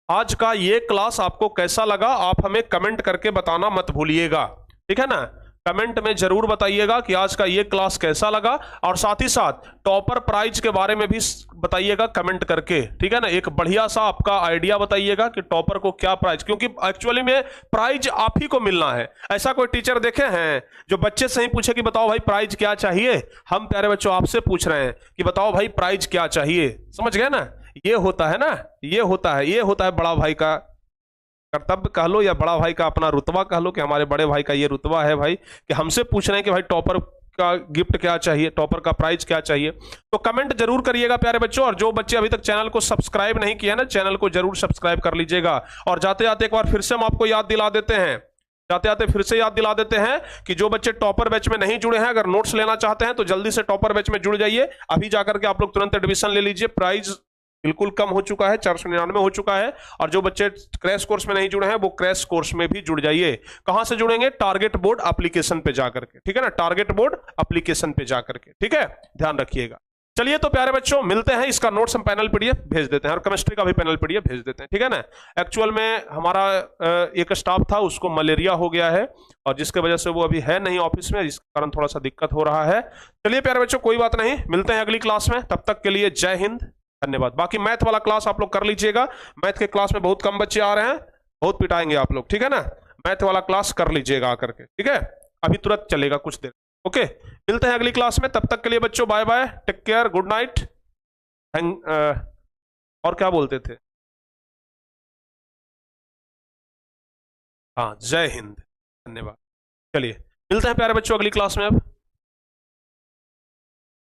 आज का ये क्लास आपको कैसा लगा आप हमें कमेंट करके बताना मत भूलिएगा, ठीक है ना। कमेंट में जरूर बताइएगा कि आज का ये क्लास कैसा लगा, और साथ ही साथ टॉपर प्राइज के बारे में भी बताइएगा कमेंट करके, ठीक है ना। एक बढ़िया सा आपका आइडिया बताइएगा कि टॉपर को क्या प्राइज, क्योंकि एक्चुअली में प्राइज आप ही को मिलना है। ऐसा कोई टीचर देखे हैं जो बच्चे से ही पूछे कि बताओ भाई प्राइज क्या चाहिए? हम प्यारे बच्चों आपसे पूछ रहे हैं कि बताओ भाई प्राइज क्या चाहिए। समझ गए ना, ये होता है ना, ये होता है बड़ा भाई का कर्तव्य कह लो, या बड़ा भाई का अपना रुतबा कह लो, कि हमारे बड़े भाई का ये रुतबा है भाई कि हमसे पूछ रहे हैं कि भाई टॉपर का गिफ्ट क्या चाहिए, टॉपर का प्राइज क्या चाहिए। तो कमेंट जरूर करिएगा प्यारे बच्चों, और जो बच्चे अभी तक चैनल को सब्सक्राइब नहीं किया ना, चैनल को जरूर सब्सक्राइब कर लीजिएगा। और जाते जाते एक बार फिर से हम आपको याद दिला देते हैं, कि जो बच्चे टॉपर बैच में नहीं जुड़े हैं, अगर नोट्स लेना चाहते हैं तो जल्दी से टॉपर बैच में जुड़ जाइए। अभी जाकर के आप लोग तुरंत एडमिशन ले लीजिए, प्राइज बिल्कुल कम हो चुका है, 499 हो चुका है। और जो बच्चे क्रैश कोर्स में नहीं जुड़े हैं वो क्रैश कोर्स में भी जुड़ जाइए। कहां से जुड़ेंगे? टारगेट बोर्ड एप्लीकेशन पे जाकर के, ठीक है ना, टारगेट बोर्ड एप्लीकेशन पे जाकर के, ठीक है, ध्यान रखिएगा। चलिए तो प्यारे बच्चों मिलते हैं, इसका नोट्स हम पैनल पीडीएफ भेज देते हैं, और केमिस्ट्री का भी पैनल पीडीएफ भेज देते हैं, ठीक है ना। एक्चुअल में हमारा एक स्टाफ था, उसको मलेरिया हो गया है, और जिसके वजह से वो अभी है नहीं ऑफिस में, जिसके कारण थोड़ा सा दिक्कत हो रहा है। चलिए प्यारे बच्चों कोई बात नहीं, मिलते हैं अगली क्लास में, तब तक के लिए जय हिंद, धन्यवाद। बाकी मैथ वाला क्लास आप लोग कर लीजिएगा, मैथ के क्लास में बहुत कम बच्चे आ रहे हैं, बहुत पिटाएंगे आप लोग, ठीक है ना। मैथ वाला क्लास कर लीजिएगा आकर के, ठीक है, अभी तुरंत चलेगा कुछ देर। ओके, मिलते हैं अगली क्लास में, तब तक के लिए बच्चों bye bye, take care, good night, और क्या बोलते थे, हाँ, जय हिंद, धन्यवाद। चलिए मिलते हैं प्यारे बच्चों अगली क्लास में अब।